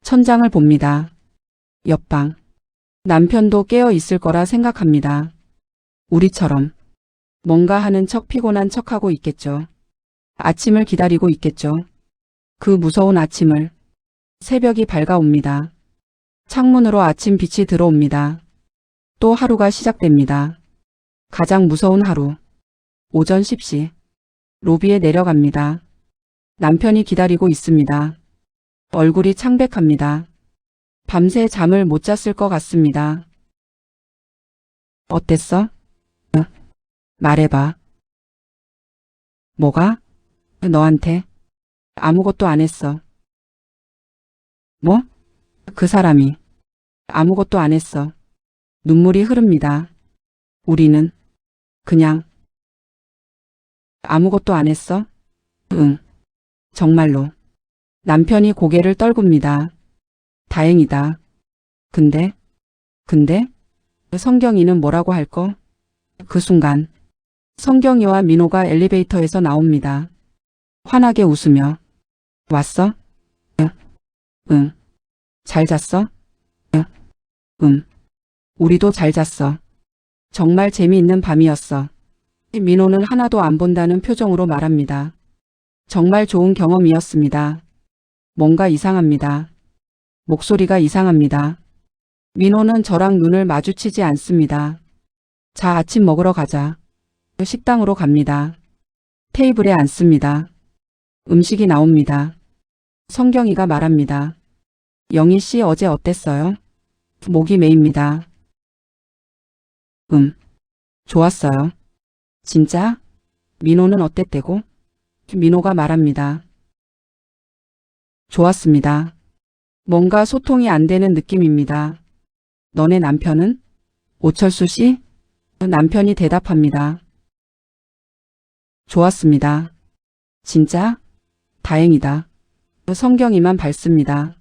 천장을 봅니다. 옆방. 남편도 깨어 있을 거라 생각합니다. 우리처럼 뭔가 하는 척 피곤한 척하고 있겠죠. 아침을 기다리고 있겠죠. 그 무서운 아침을. 새벽이 밝아옵니다. 창문으로 아침 빛이 들어옵니다. 또 하루가 시작됩니다. 가장 무서운 하루. 오전 10시. 로비에 내려갑니다. 남편이 기다리고 있습니다. 얼굴이 창백합니다. 밤새 잠을 못 잤을 것 같습니다. 어땠어? 말해봐. 뭐가? 너한테? 아무것도 안 했어. 뭐? 그 사람이 아무것도 안 했어. 눈물이 흐릅니다. 우리는 그냥 아무것도 안 했어? 응. 정말로. 남편이 고개를 떨굽니다. 다행이다. 근데 근데 성경이는 뭐라고 할 거? 그 순간 성경이와 민호가 엘리베이터에서 나옵니다. 환하게 웃으며. 왔어? 응. 잘 잤어? 응. 우리도 잘 잤어. 정말 재미있는 밤이었어. 민호는 하나도 안 본다는 표정으로 말합니다. 정말 좋은 경험이었습니다. 뭔가 이상합니다. 목소리가 이상합니다. 민호는 저랑 눈을 마주치지 않습니다. 자, 아침 먹으러 가자. 식당으로 갑니다. 테이블에 앉습니다. 음식이 나옵니다. 성경이가 말합니다. 영희 씨 어제 어땠어요? 목이 메입니다. 좋았어요. 진짜? 민호는 어땠대고? 민호가 말합니다. 좋았습니다. 뭔가 소통이 안 되는 느낌입니다. 너네 남편은? 오철수 씨? 남편이 대답합니다. 좋았습니다. 진짜? 다행이다. 성경이만 밝습니다.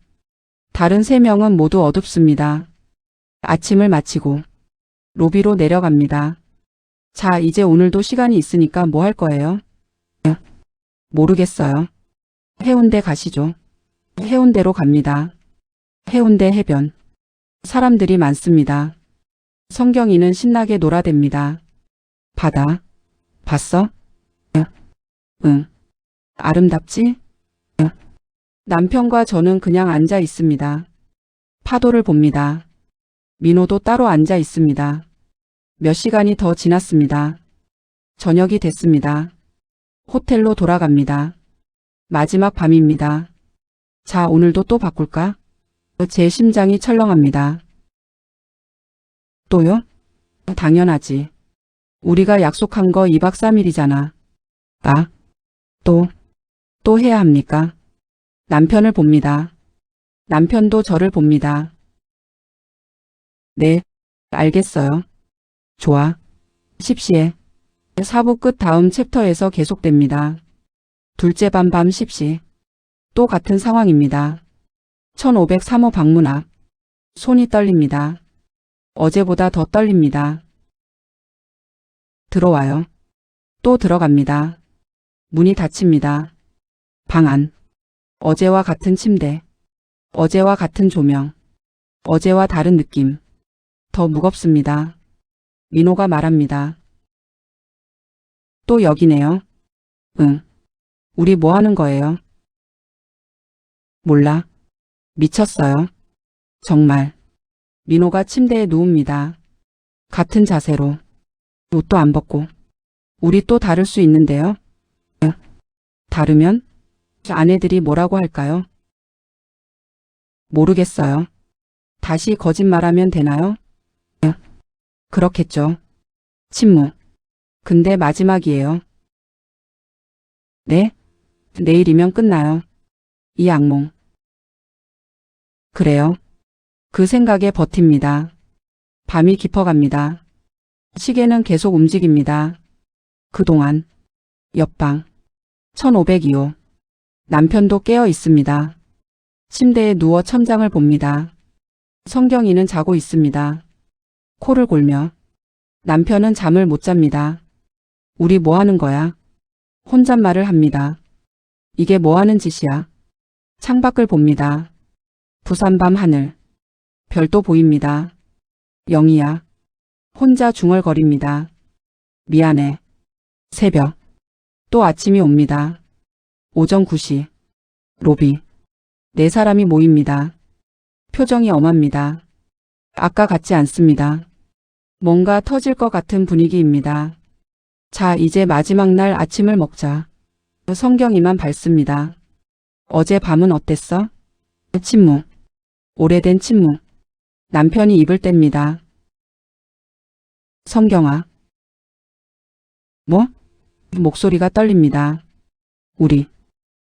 다른 3명은 모두 어둡습니다. 아침을 마치고 로비로 내려갑니다. 자, 이제 오늘도 시간이 있으니까 뭐 할 거예요? 모르겠어요. 해운대 가시죠. 해운대로 갑니다. 해운대 해변. 사람들이 많습니다. 성경이는 신나게 놀아댑니다. 바다. 봤어? 응. 아름답지? 남편과 저는 그냥 앉아 있습니다. 파도를 봅니다. 민호도 따로 앉아 있습니다. 몇 시간이 더 지났습니다. 저녁이 됐습니다. 호텔로 돌아갑니다. 마지막 밤입니다. 자, 오늘도 또 바꿀까? 제 심장이 철렁합니다. 또요? 당연하지. 우리가 약속한 거 2박 3일이잖아. 아, 또 해야 합니까? 남편을 봅니다. 남편도 저를 봅니다. 네, 알겠어요. 좋아. 십시에. 4부 끝 다음 챕터에서 계속됩니다. 둘째 밤 10시. 또 같은 상황입니다. 1503호 방문 앞. 손이 떨립니다. 어제보다 더 떨립니다. 들어와요. 또 들어갑니다. 문이 닫힙니다. 방 안. 어제와 같은 침대. 어제와 같은 조명. 어제와 다른 느낌. 더 무겁습니다. 민호가 말합니다. 또 여기네요. 응. 우리 뭐 하는 거예요? 몰라. 미쳤어요. 정말. 민호가 침대에 누웁니다. 같은 자세로. 옷도 안 벗고. 우리 또 다를 수 있는데요. 다르면? 아내들이 뭐라고 할까요? 모르겠어요. 다시 거짓말하면 되나요? 그렇겠죠. 침묵. 근데 마지막이에요. 네? 내일이면 끝나요. 이 악몽. 그래요. 그 생각에 버팁니다. 밤이 깊어갑니다. 시계는 계속 움직입니다. 그동안 옆방 1502호. 남편도 깨어 있습니다. 침대에 누워 천장을 봅니다. 성경이는 자고 있습니다. 코를 골며. 남편은 잠을 못 잡니다. 우리 뭐 하는 거야? 혼잣말을 합니다. 이게 뭐 하는 짓이야? 창밖을 봅니다. 부산 밤 하늘. 별도 보입니다. 영희야. 혼자 중얼거립니다. 미안해. 새벽. 또 아침이 옵니다. 오전 9시. 로비. 4사람이 모입니다. 표정이 엄합니다. 아까 같지 않습니다. 뭔가 터질 것 같은 분위기입니다. 자, 이제 마지막 날 아침을 먹자. 성경이만 밝습니다. 어제 밤은 어땠어? 침묵. 오래된 침묵. 남편이 입을 뗍니다. 성경아. 뭐? 목소리가 떨립니다. 우리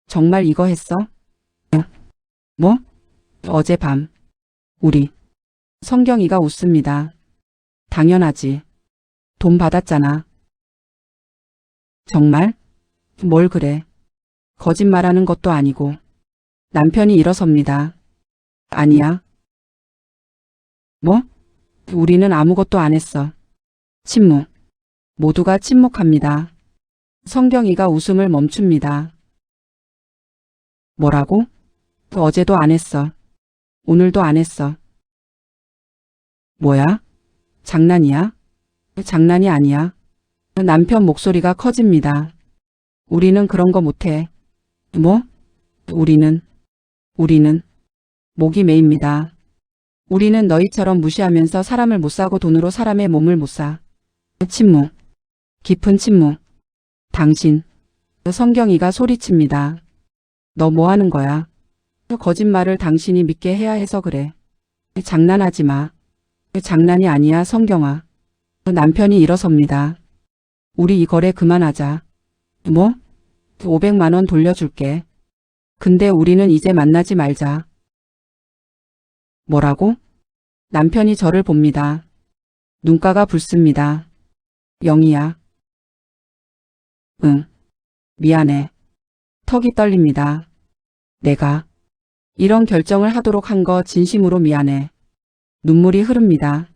정말 이거 했어? 뭐? 어젯밤. 우리. 성경이가 웃습니다. 당연하지. 돈 받았잖아. 정말? 뭘 그래. 거짓말하는 것도 아니고. 남편이 일어섭니다. 아니야. 뭐? 우리는 아무것도 안 했어. 침묵. 모두가 침묵합니다. 성경이가 웃음을 멈춥니다. 뭐라고? 어제도 안 했어. 오늘도 안 했어. 뭐야? 장난이야? 장난이 아니야. 남편 목소리가 커집니다. 우리는 그런 거 못해. 뭐? 우리는 목이 메입니다. 우리는 너희처럼 무시하면서 사람을 못 사고 돈으로 사람의 몸을 못 사. 침묵. 깊은 침묵. 당신. 성경이가 소리칩니다. 너 뭐 하는 거야? 거짓말을 당신이 믿게 해야 해서 그래. 장난하지 마. 장난이 아니야, 성경아. 남편이 일어섭니다. 우리 이 거래 그만하자. 뭐? 500만 원 돌려줄게. 근데 우리는 이제 만나지 말자. 뭐라고? 남편이 저를 봅니다. 눈가가 붉습니다. 영희야. 응. 미안해. 턱이 떨립니다. 내가 이런 결정을 하도록 한 거 진심으로 미안해. 눈물이 흐릅니다.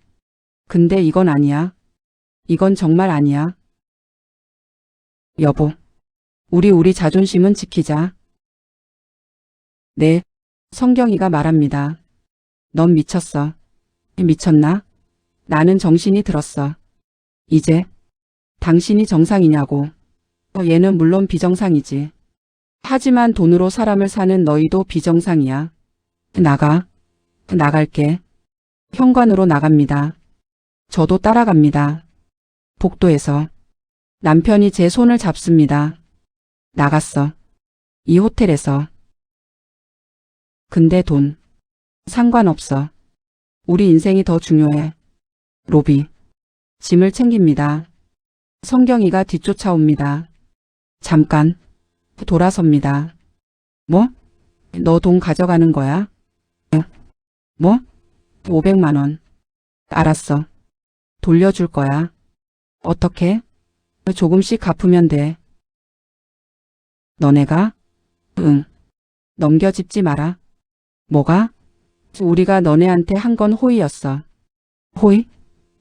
근데 이건 아니야. 이건 정말 아니야. 여보. 우리 자존심은 지키자. 네. 성경이가 말합니다. 넌 미쳤어. 미쳤나? 나는 정신이 들었어. 이제 당신이 정상이냐고. 얘는 물론 비정상이지. 하지만 돈으로 사람을 사는 너희도 비정상이야. 나가. 나갈게. 현관으로 나갑니다. 저도 따라갑니다. 복도에서 남편이 제 손을 잡습니다. 나갔어. 이 호텔에서. 근데 돈. 상관없어. 우리 인생이 더 중요해. 로비. 짐을 챙깁니다. 성경이가 뒤쫓아옵니다. 잠깐. 돌아섭니다. 뭐? 너 돈 가져가는 거야? 뭐? 500만 원. 알았어. 돌려줄 거야. 어떻게? 조금씩 갚으면 돼. 너네가? 응. 넘겨짚지 마라. 뭐가? 우리가 너네한테 한 건 호의였어. 호의?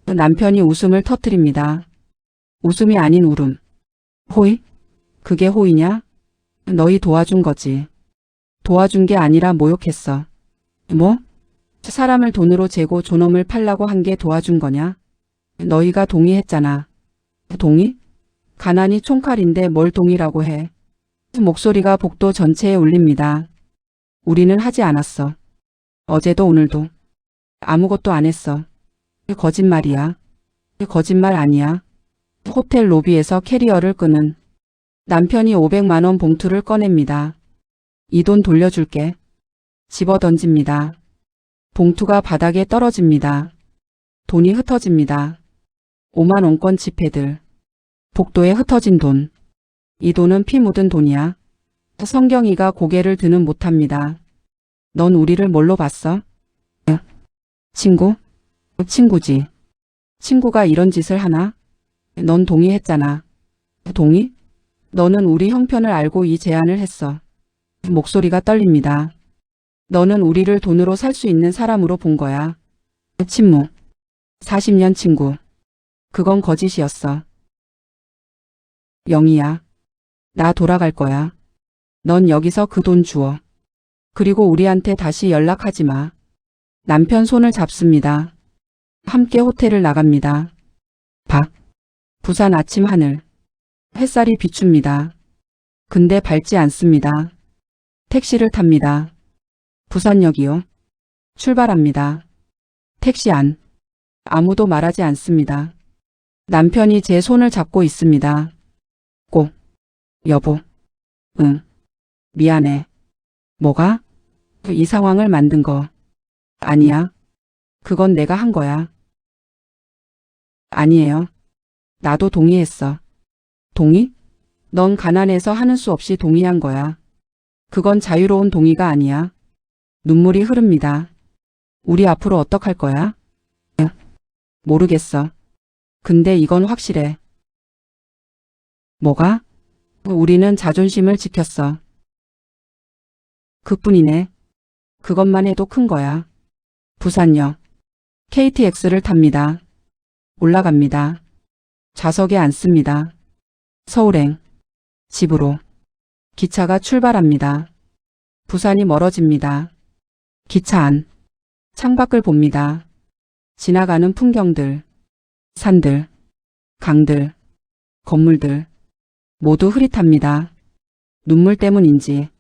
남편이 웃음을 터뜨립니다. 웃음이 아닌 울음. 호의? 그게 호의냐? 너희 도와준 거지. 도와준 게 아니라 모욕했어. 뭐? 사람을 돈으로 재고 존엄을 팔라고 한 게 도와준 거냐? 너희가 동의했잖아. 동의? 가난이 총칼인데 뭘 동의라고 해. 목소리가 복도 전체에 울립니다. 우리는 하지 않았어. 어제도 오늘도. 아무것도 안 했어. 거짓말이야. 거짓말 아니야. 호텔 로비에서 캐리어를 끄는 남편이 500만 원 봉투를 꺼냅니다. 이 돈 돌려줄게. 집어 던집니다. 봉투가 바닥에 떨어집니다. 돈이 흩어집니다. 5만 원권 지폐들. 복도에 흩어진 돈. 이 돈은 피 묻은 돈이야. 성경이가 고개를 드는 못합니다. 넌 우리를 뭘로 봤어? 친구? 친구지. 친구가 이런 짓을 하나? 넌 동의했잖아. 동의? 너는 우리 형편을 알고 이 제안을 했어. 목소리가 떨립니다. 너는 우리를 돈으로 살 수 있는 사람으로 본 거야. 침묵. 40년 친구. 그건 거짓이었어. 영희야. 나 돌아갈 거야. 넌 여기서 그 돈 주워. 그리고 우리한테 다시 연락하지 마. 남편 손을 잡습니다. 함께 호텔을 나갑니다. 부산 아침 하늘. 햇살이 비춥니다. 근데 밝지 않습니다. 택시를 탑니다. 부산역이요. 출발합니다. 택시 안. 아무도 말하지 않습니다. 남편이 제 손을 잡고 있습니다. 꼭. 여보. 응. 미안해. 뭐가? 이 상황을 만든 거. 아니야. 그건 내가 한 거야. 아니에요. 나도 동의했어. 동의? 넌 가난해서 하는 수 없이 동의한 거야. 그건 자유로운 동의가 아니야. 눈물이 흐릅니다. 우리 앞으로 어떡할 거야? 모르겠어. 근데 이건 확실해. 뭐가? 우리는 자존심을 지켰어. 그뿐이네. 그것만 해도 큰 거야. 부산역. KTX를 탑니다. 올라갑니다. 좌석에 앉습니다. 서울행. 집으로. 기차가 출발합니다. 부산이 멀어집니다. 기차 안. 창밖을 봅니다. 지나가는 풍경들. 산들. 강들. 건물들. 모두 흐릿합니다. 눈물 때문인지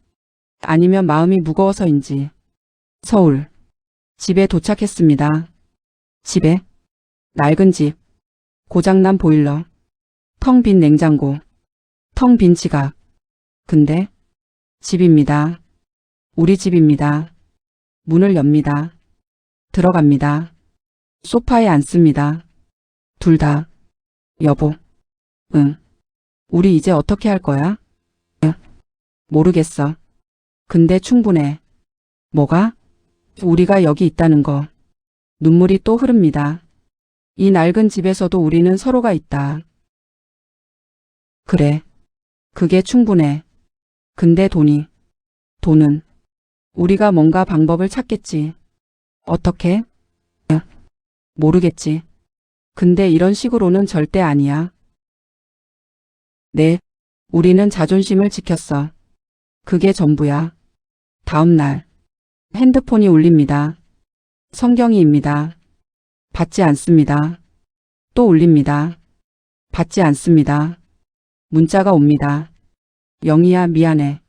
아니면 마음이 무거워서인지. 서울. 집에 도착했습니다. 집에. 낡은 집. 고장난 보일러. 텅 빈 냉장고. 텅 빈 지갑. 근데 집입니다. 우리 집입니다. 문을 엽니다. 들어갑니다. 소파에 앉습니다. 둘 다. 여보. 응. 우리 이제 어떻게 할 거야? 모르겠어. 근데 충분해. 뭐가? 우리가 여기 있다는 거. 눈물이 또 흐릅니다. 이 낡은 집에서도 우리는 서로가 있다. 그래. 그게 충분해. 근데 돈은 우리가 뭔가 방법을 찾겠지. 어떻게? 모르겠지. 근데 이런 식으로는 절대 아니야. 네. 우리는 자존심을 지켰어. 그게 전부야. 다음 날. 핸드폰이 울립니다. 성경이입니다. 받지 않습니다. 또 울립니다. 받지 않습니다. 문자가 옵니다. 영희야, 미안해.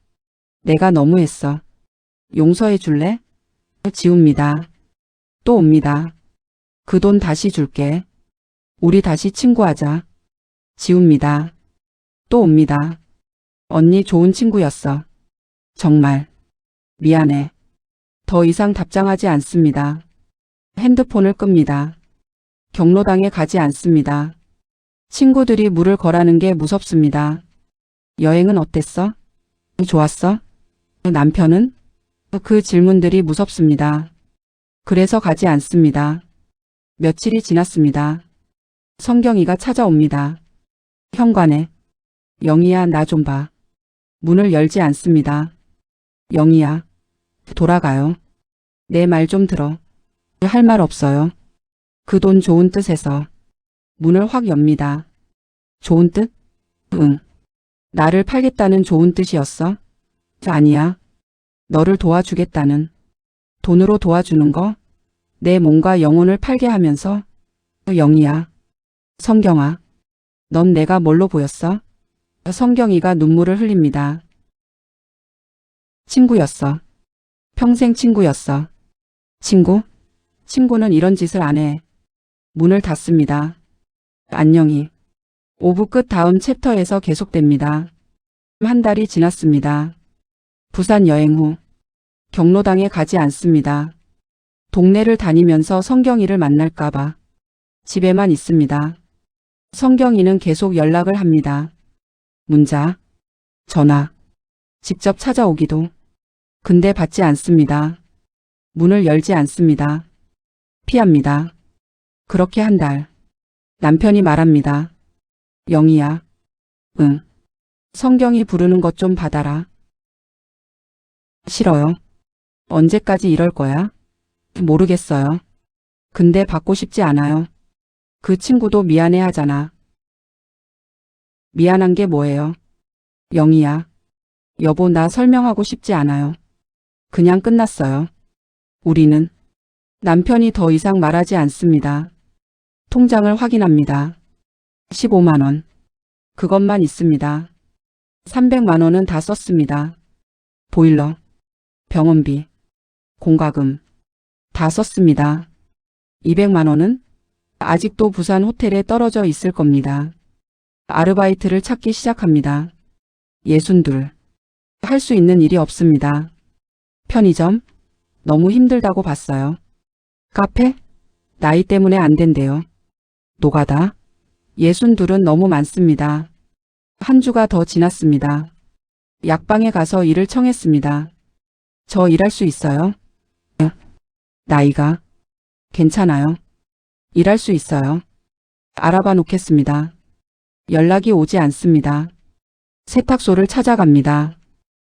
내가 너무했어. 용서해 줄래? 지웁니다. 또 옵니다. 그 돈 다시 줄게. 우리 다시 친구하자. 지웁니다. 또 옵니다. 언니 좋은 친구였어. 정말. 미안해. 더 이상 답장하지 않습니다. 핸드폰을 끕니다. 경로당에 가지 않습니다. 친구들이 물을 거라는 게 무섭습니다. 여행은 어땠어? 좋았어? 남편은? 그 질문들이 무섭습니다. 그래서 가지 않습니다. 며칠이 지났습니다. 성경이가 찾아옵니다. 현관에. 영희야, 나 좀 봐. 문을 열지 않습니다. 영희야. 돌아가요. 내 말 좀 들어. 할 말 없어요. 그 돈 좋은 뜻에서. 문을 확 엽니다. 좋은 뜻? 응. 나를 팔겠다는 좋은 뜻이었어? 아니야. 너를 도와주겠다는. 돈으로 도와주는 거? 내 몸과 영혼을 팔게 하면서? 영희야. 성경아. 넌 내가 뭘로 보였어? 성경이가 눈물을 흘립니다. 친구였어. 평생 친구였어. 친구? 친구는 이런 짓을 안 해. 문을 닫습니다. 안녕히. 5부 끝. 다음 챕터에서 계속됩니다. 한 달이 지났습니다. 부산 여행 후. 경로당에 가지 않습니다. 동네를 다니면서 성경이를 만날까봐. 집에만 있습니다. 성경이는 계속 연락을 합니다. 문자, 전화, 직접 찾아오기도. 근데 받지 않습니다. 문을 열지 않습니다. 피합니다. 그렇게 한 달. 남편이 말합니다. 영희야. 응. 성경이 부르는 것 좀 받아라. 싫어요. 언제까지 이럴 거야? 모르겠어요. 근데 받고 싶지 않아요. 그 친구도 미안해 하잖아. 미안한 게 뭐예요? 영희야. 여보, 나 설명하고 싶지 않아요. 그냥 끝났어요. 우리는. 남편이 더 이상 말하지 않습니다. 통장을 확인합니다. 15만 원. 그것만 있습니다. 300만 원은 다 썼습니다. 보일러, 병원비, 공과금 다 썼습니다. 200만 원은 아직도 부산 호텔에 떨어져 있을 겁니다. 아르바이트를 찾기 시작합니다. 62. 할 수 있는 일이 없습니다. 편의점? 너무 힘들다고 봤어요. 카페? 나이 때문에 안 된대요. 노가다? 62은 너무 많습니다. 한 주가 더 지났습니다. 약방에 가서 일을 청했습니다. 저 일할 수 있어요? 나이가? 괜찮아요. 일할 수 있어요. 알아봐 놓겠습니다. 연락이 오지 않습니다. 세탁소를 찾아갑니다.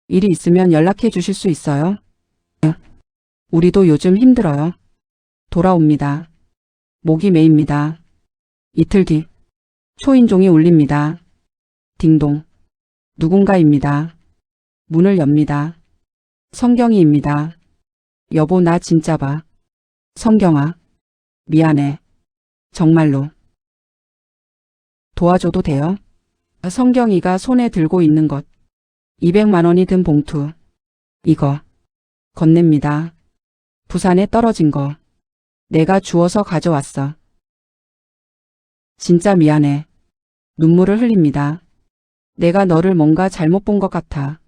일이 있으면 연락해 주실 수 있어요? 우리도 요즘 힘들어요. 돌아옵니다. 목이 메입니다. 이틀 뒤 초인종이 울립니다. 딩동. 누군가입니다. 문을 엽니다. 성경이입니다. 여보, 나 진짜 봐. 성경아. 미안해. 정말로. 도와줘도 돼요? 성경이가 손에 들고 있는 것. 200만 원이 든 봉투. 이거. 건넵니다. 부산에 떨어진 거. 내가 주워서 가져왔어. 진짜 미안해. 눈물을 흘립니다. 내가 너를 뭔가 잘못 본 것 같아.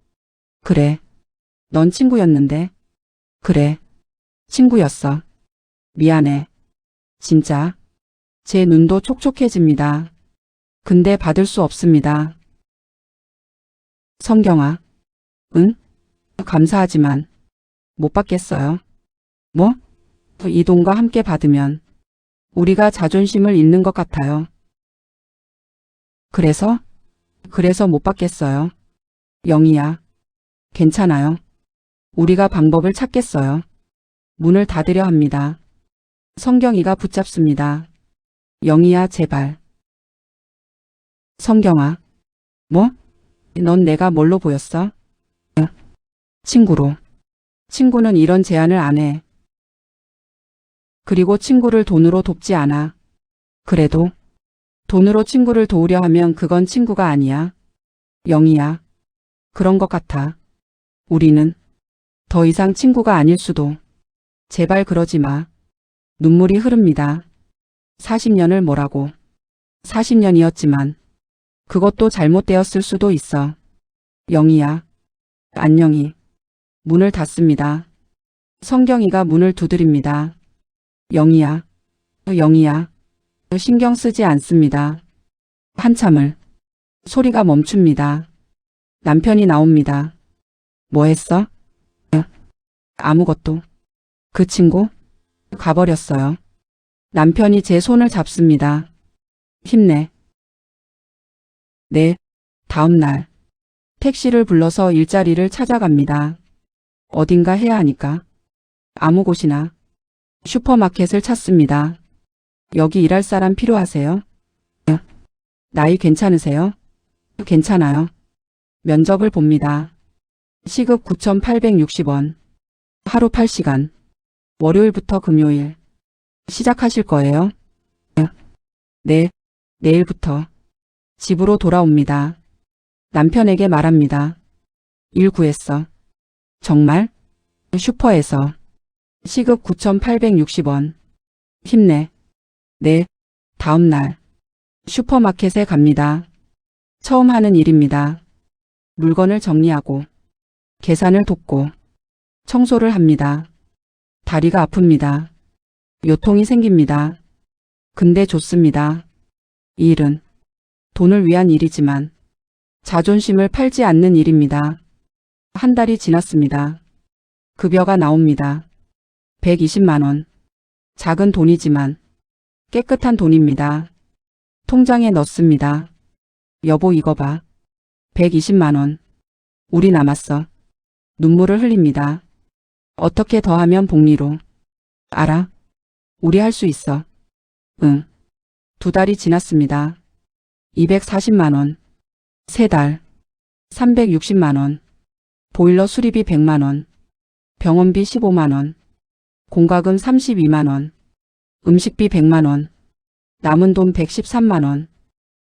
그래. 넌 친구였는데. 그래. 친구였어. 미안해. 진짜. 제 눈도 촉촉해집니다. 근데 받을 수 없습니다. 성경아. 응? 감사하지만 못 받겠어요. 뭐? 이 돈과 함께 받으면 우리가 자존심을 잃는 것 같아요. 그래서 못 받겠어요. 영희야. 괜찮아요. 우리가 방법을 찾겠어요. 문을 닫으려 합니다. 성경이가 붙잡습니다. 영희야, 제발. 성경아. 뭐? 넌 내가 뭘로 보였어? 친구로. 친구는 이런 제안을 안 해. 그리고 친구를 돈으로 돕지 않아. 그래도 돈으로 친구를 도우려 하면 그건 친구가 아니야. 영희야. 그런 것 같아. 우리는 더 이상 친구가 아닐 수도. 제발 그러지 마. 눈물이 흐릅니다. 40년을 뭐라고. 40년이었지만 그것도 잘못되었을 수도 있어. 영희야. 안녕히. 문을 닫습니다. 성경이가 문을 두드립니다. 영희야. 영희야. 신경 쓰지 않습니다. 한참을. 소리가 멈춥니다. 남편이 나옵니다. 뭐 했어? 아무것도. 그 친구? 가버렸어요. 남편이 제 손을 잡습니다. 힘내. 네. 다음 날. 택시를 불러서 일자리를 찾아갑니다. 어딘가 해야 하니까. 아무 곳이나. 슈퍼마켓을 찾습니다. 여기 일할 사람 필요하세요? 나이 괜찮으세요? 괜찮아요. 면접을 봅니다. 시급 9,860원. 하루 8시간. 월요일부터 금요일. 시작하실 거예요? 네, 내일부터. 집으로 돌아옵니다. 남편에게 말합니다. 일 구했어. 정말? 슈퍼에서. 시급 9,860원. 힘내. 네. 다음 날. 슈퍼마켓에 갑니다. 처음 하는 일입니다. 물건을 정리하고 계산을 돕고 청소를 합니다. 다리가 아픕니다. 요통이 생깁니다. 근데 좋습니다. 이 일은 돈을 위한 일이지만 자존심을 팔지 않는 일입니다. 한 달이 지났습니다. 급여가 나옵니다. 120만 원. 작은 돈이지만 깨끗한 돈입니다. 통장에 넣습니다. 여보, 이거 봐. 120만 원. 우리 남았어. 눈물을 흘립니다. 어떻게 더 하면 복리로. 알아. 우리 할 수 있어. 응. 2달이 지났습니다. 240만 원. 3달. 360만 원. 보일러 수리비 100만 원. 병원비 15만 원. 공과금 32만 원. 음식비 100만 원. 남은 돈 113만 원.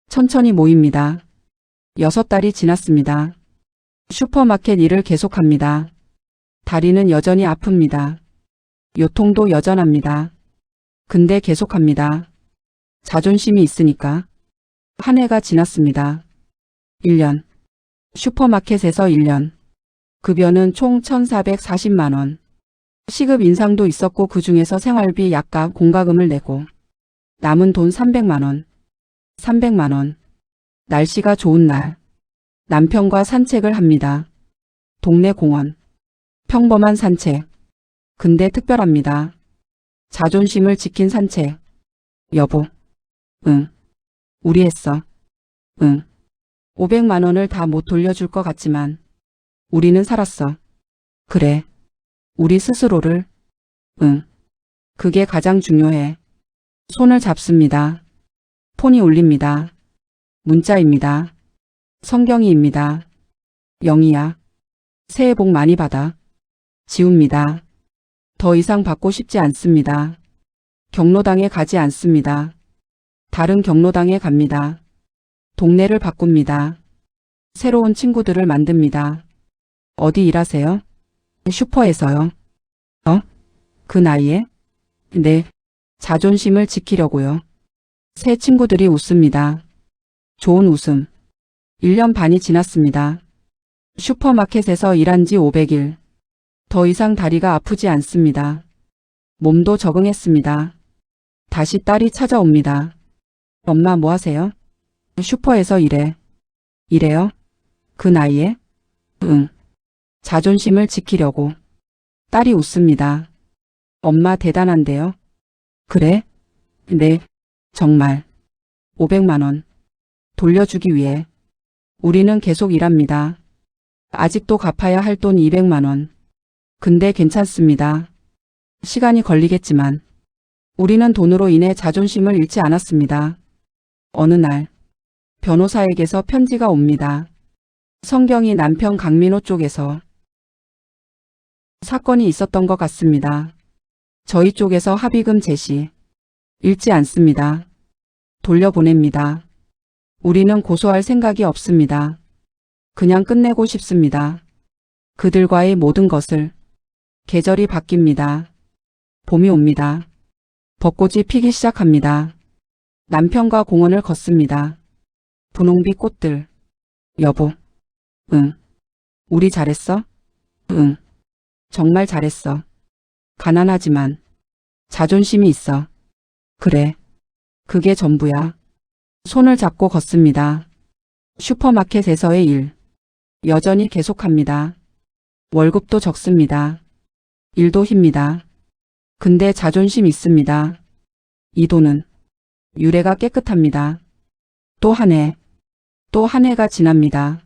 천천히 모입니다. 6달이 지났습니다. 슈퍼마켓 일을 계속합니다. 다리는 여전히 아픕니다. 요통도 여전합니다. 근데 계속합니다. 자존심이 있으니까. 한 해가 지났습니다. 1년. 슈퍼마켓에서 1년. 급여는 총 1,440만 원. 시급 인상도 있었고 그중에서 생활비 약값 공과금을 내고 남은 돈 300만 원. 300만 원. 날씨가 좋은 날. 남편과 산책을 합니다. 동네 공원. 평범한 산책. 근데 특별합니다. 자존심을 지킨 산책. 여보. 응. 우리 했어. 응. 500만 원을 다 못 돌려줄 것 같지만 우리는 살았어. 그래. 우리 스스로를. 응. 그게 가장 중요해. 손을 잡습니다. 폰이 울립니다. 문자입니다. 성경이입니다. 영희야. 새해 복 많이 받아. 지웁니다. 더 이상 받고 싶지 않습니다. 경로당에 가지 않습니다. 다른 경로당에 갑니다. 동네를 바꿉니다. 새로운 친구들을 만듭니다. 어디 일하세요? 슈퍼에서요. 그 나이에? 네. 자존심을 지키려고요. 새 친구들이 웃습니다. 좋은 웃음. 1년 반이 지났습니다. 슈퍼마켓에서 일한 지 500일. 더 이상 다리가 아프지 않습니다. 몸도 적응했습니다. 다시 딸이 찾아옵니다. 엄마 뭐 하세요? 슈퍼에서 일해. 이래요? 그 나이에? 응. 자존심을 지키려고. 딸이 웃습니다. 엄마 대단한데요? 그래? 네. 정말. 500만 원. 돌려주기 위해. 우리는 계속 일합니다. 아직도 갚아야 할 돈 200만 원. 근데 괜찮습니다. 시간이 걸리겠지만 우리는 돈으로 인해 자존심을 잃지 않았습니다. 어느 날 변호사에게서 편지가 옵니다. 성경이 남편 강민호 쪽에서 사건이 있었던 것 같습니다. 저희 쪽에서 합의금 제시. 읽지 않습니다. 돌려보냅니다. 우리는 고소할 생각이 없습니다. 그냥 끝내고 싶습니다. 그들과의 모든 것을. 계절이 바뀝니다. 봄이 옵니다. 벚꽃이 피기 시작합니다. 남편과 공원을 걷습니다. 분홍빛 꽃들. 여보. 응. 우리 잘했어? 응. 정말 잘했어. 가난하지만 자존심이 있어. 그래. 그게 전부야. 손을 잡고 걷습니다. 슈퍼마켓에서의 일. 여전히 계속합니다. 월급도 적습니다. 일도 힘니다. 근데 자존심 있습니다. 이 돈은 유래가 깨끗합니다. 또 한 해. 또 한 해가 지납니다.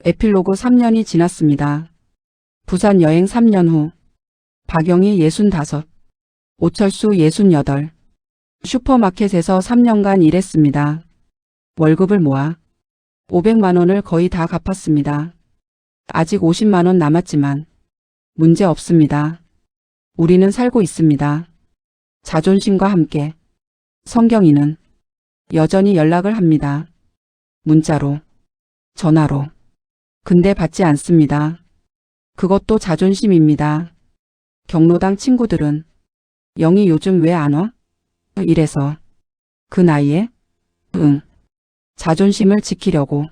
에필로그 3년이 지났습니다. 부산 여행 3년 후. 박영희 65, 오철수 68. 슈퍼마켓에서 3년간 일했습니다. 월급을 모아 500만 원을 거의 다 갚았습니다. 아직 50만 원 남았지만 문제 없습니다. 우리는 살고 있습니다. 자존심과 함께. 성경이는 여전히 연락을 합니다. 문자로, 전화로. 근데 받지 않습니다. 그것도 자존심입니다. 경로당 친구들은 영희 요즘 왜 안 와? 이래서. 그 나이에? 응. 자존심을 지키려고.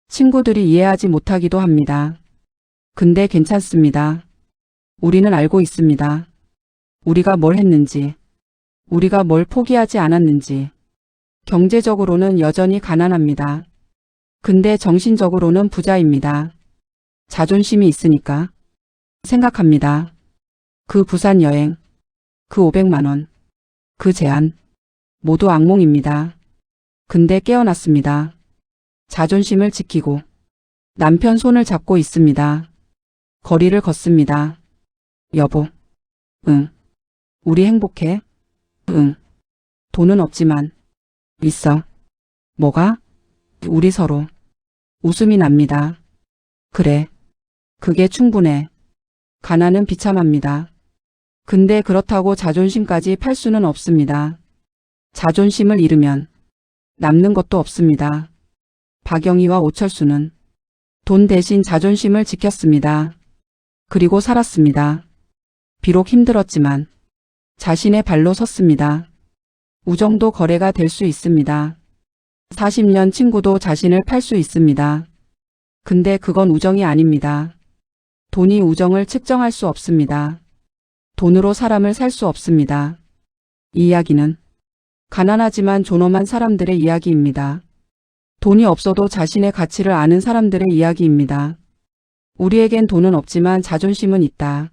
친구들이 이해하지 못하기도 합니다. 근데 괜찮습니다. 우리는 알고 있습니다. 우리가 뭘 했는지. 우리가 뭘 포기하지 않았는지. 경제적으로는 여전히 가난합니다. 근데 정신적으로는 부자입니다. 자존심이 있으니까. 생각합니다. 그 부산 여행. 그 500만 원. 그 제안. 모두 악몽입니다. 근데 깨어났습니다. 자존심을 지키고. 남편 손을 잡고 있습니다. 거리를 걷습니다. 여보. 응. 우리 행복해? 응. 돈은 없지만. 있어. 뭐가? 우리 서로. 웃음이 납니다. 그래. 그게 충분해. 가난은 비참합니다. 근데 그렇다고 자존심까지 팔 수는 없습니다. 자존심을 잃으면 남는 것도 없습니다. 박영희와 오철수는 돈 대신 자존심을 지켰습니다. 그리고 살았습니다. 비록 힘들었지만 자신의 발로 섰습니다. 우정도 거래가 될 수 있습니다. 40년 친구도 자신을 팔 수 있습니다. 근데 그건 우정이 아닙니다. 돈이 우정을 측정할 수 없습니다. 돈으로 사람을 살 수 없습니다. 이 이야기는 가난하지만 존엄한 사람들의 이야기입니다. 돈이 없어도 자신의 가치를 아는 사람들의 이야기입니다. 우리에겐 돈은 없지만 자존심은 있다.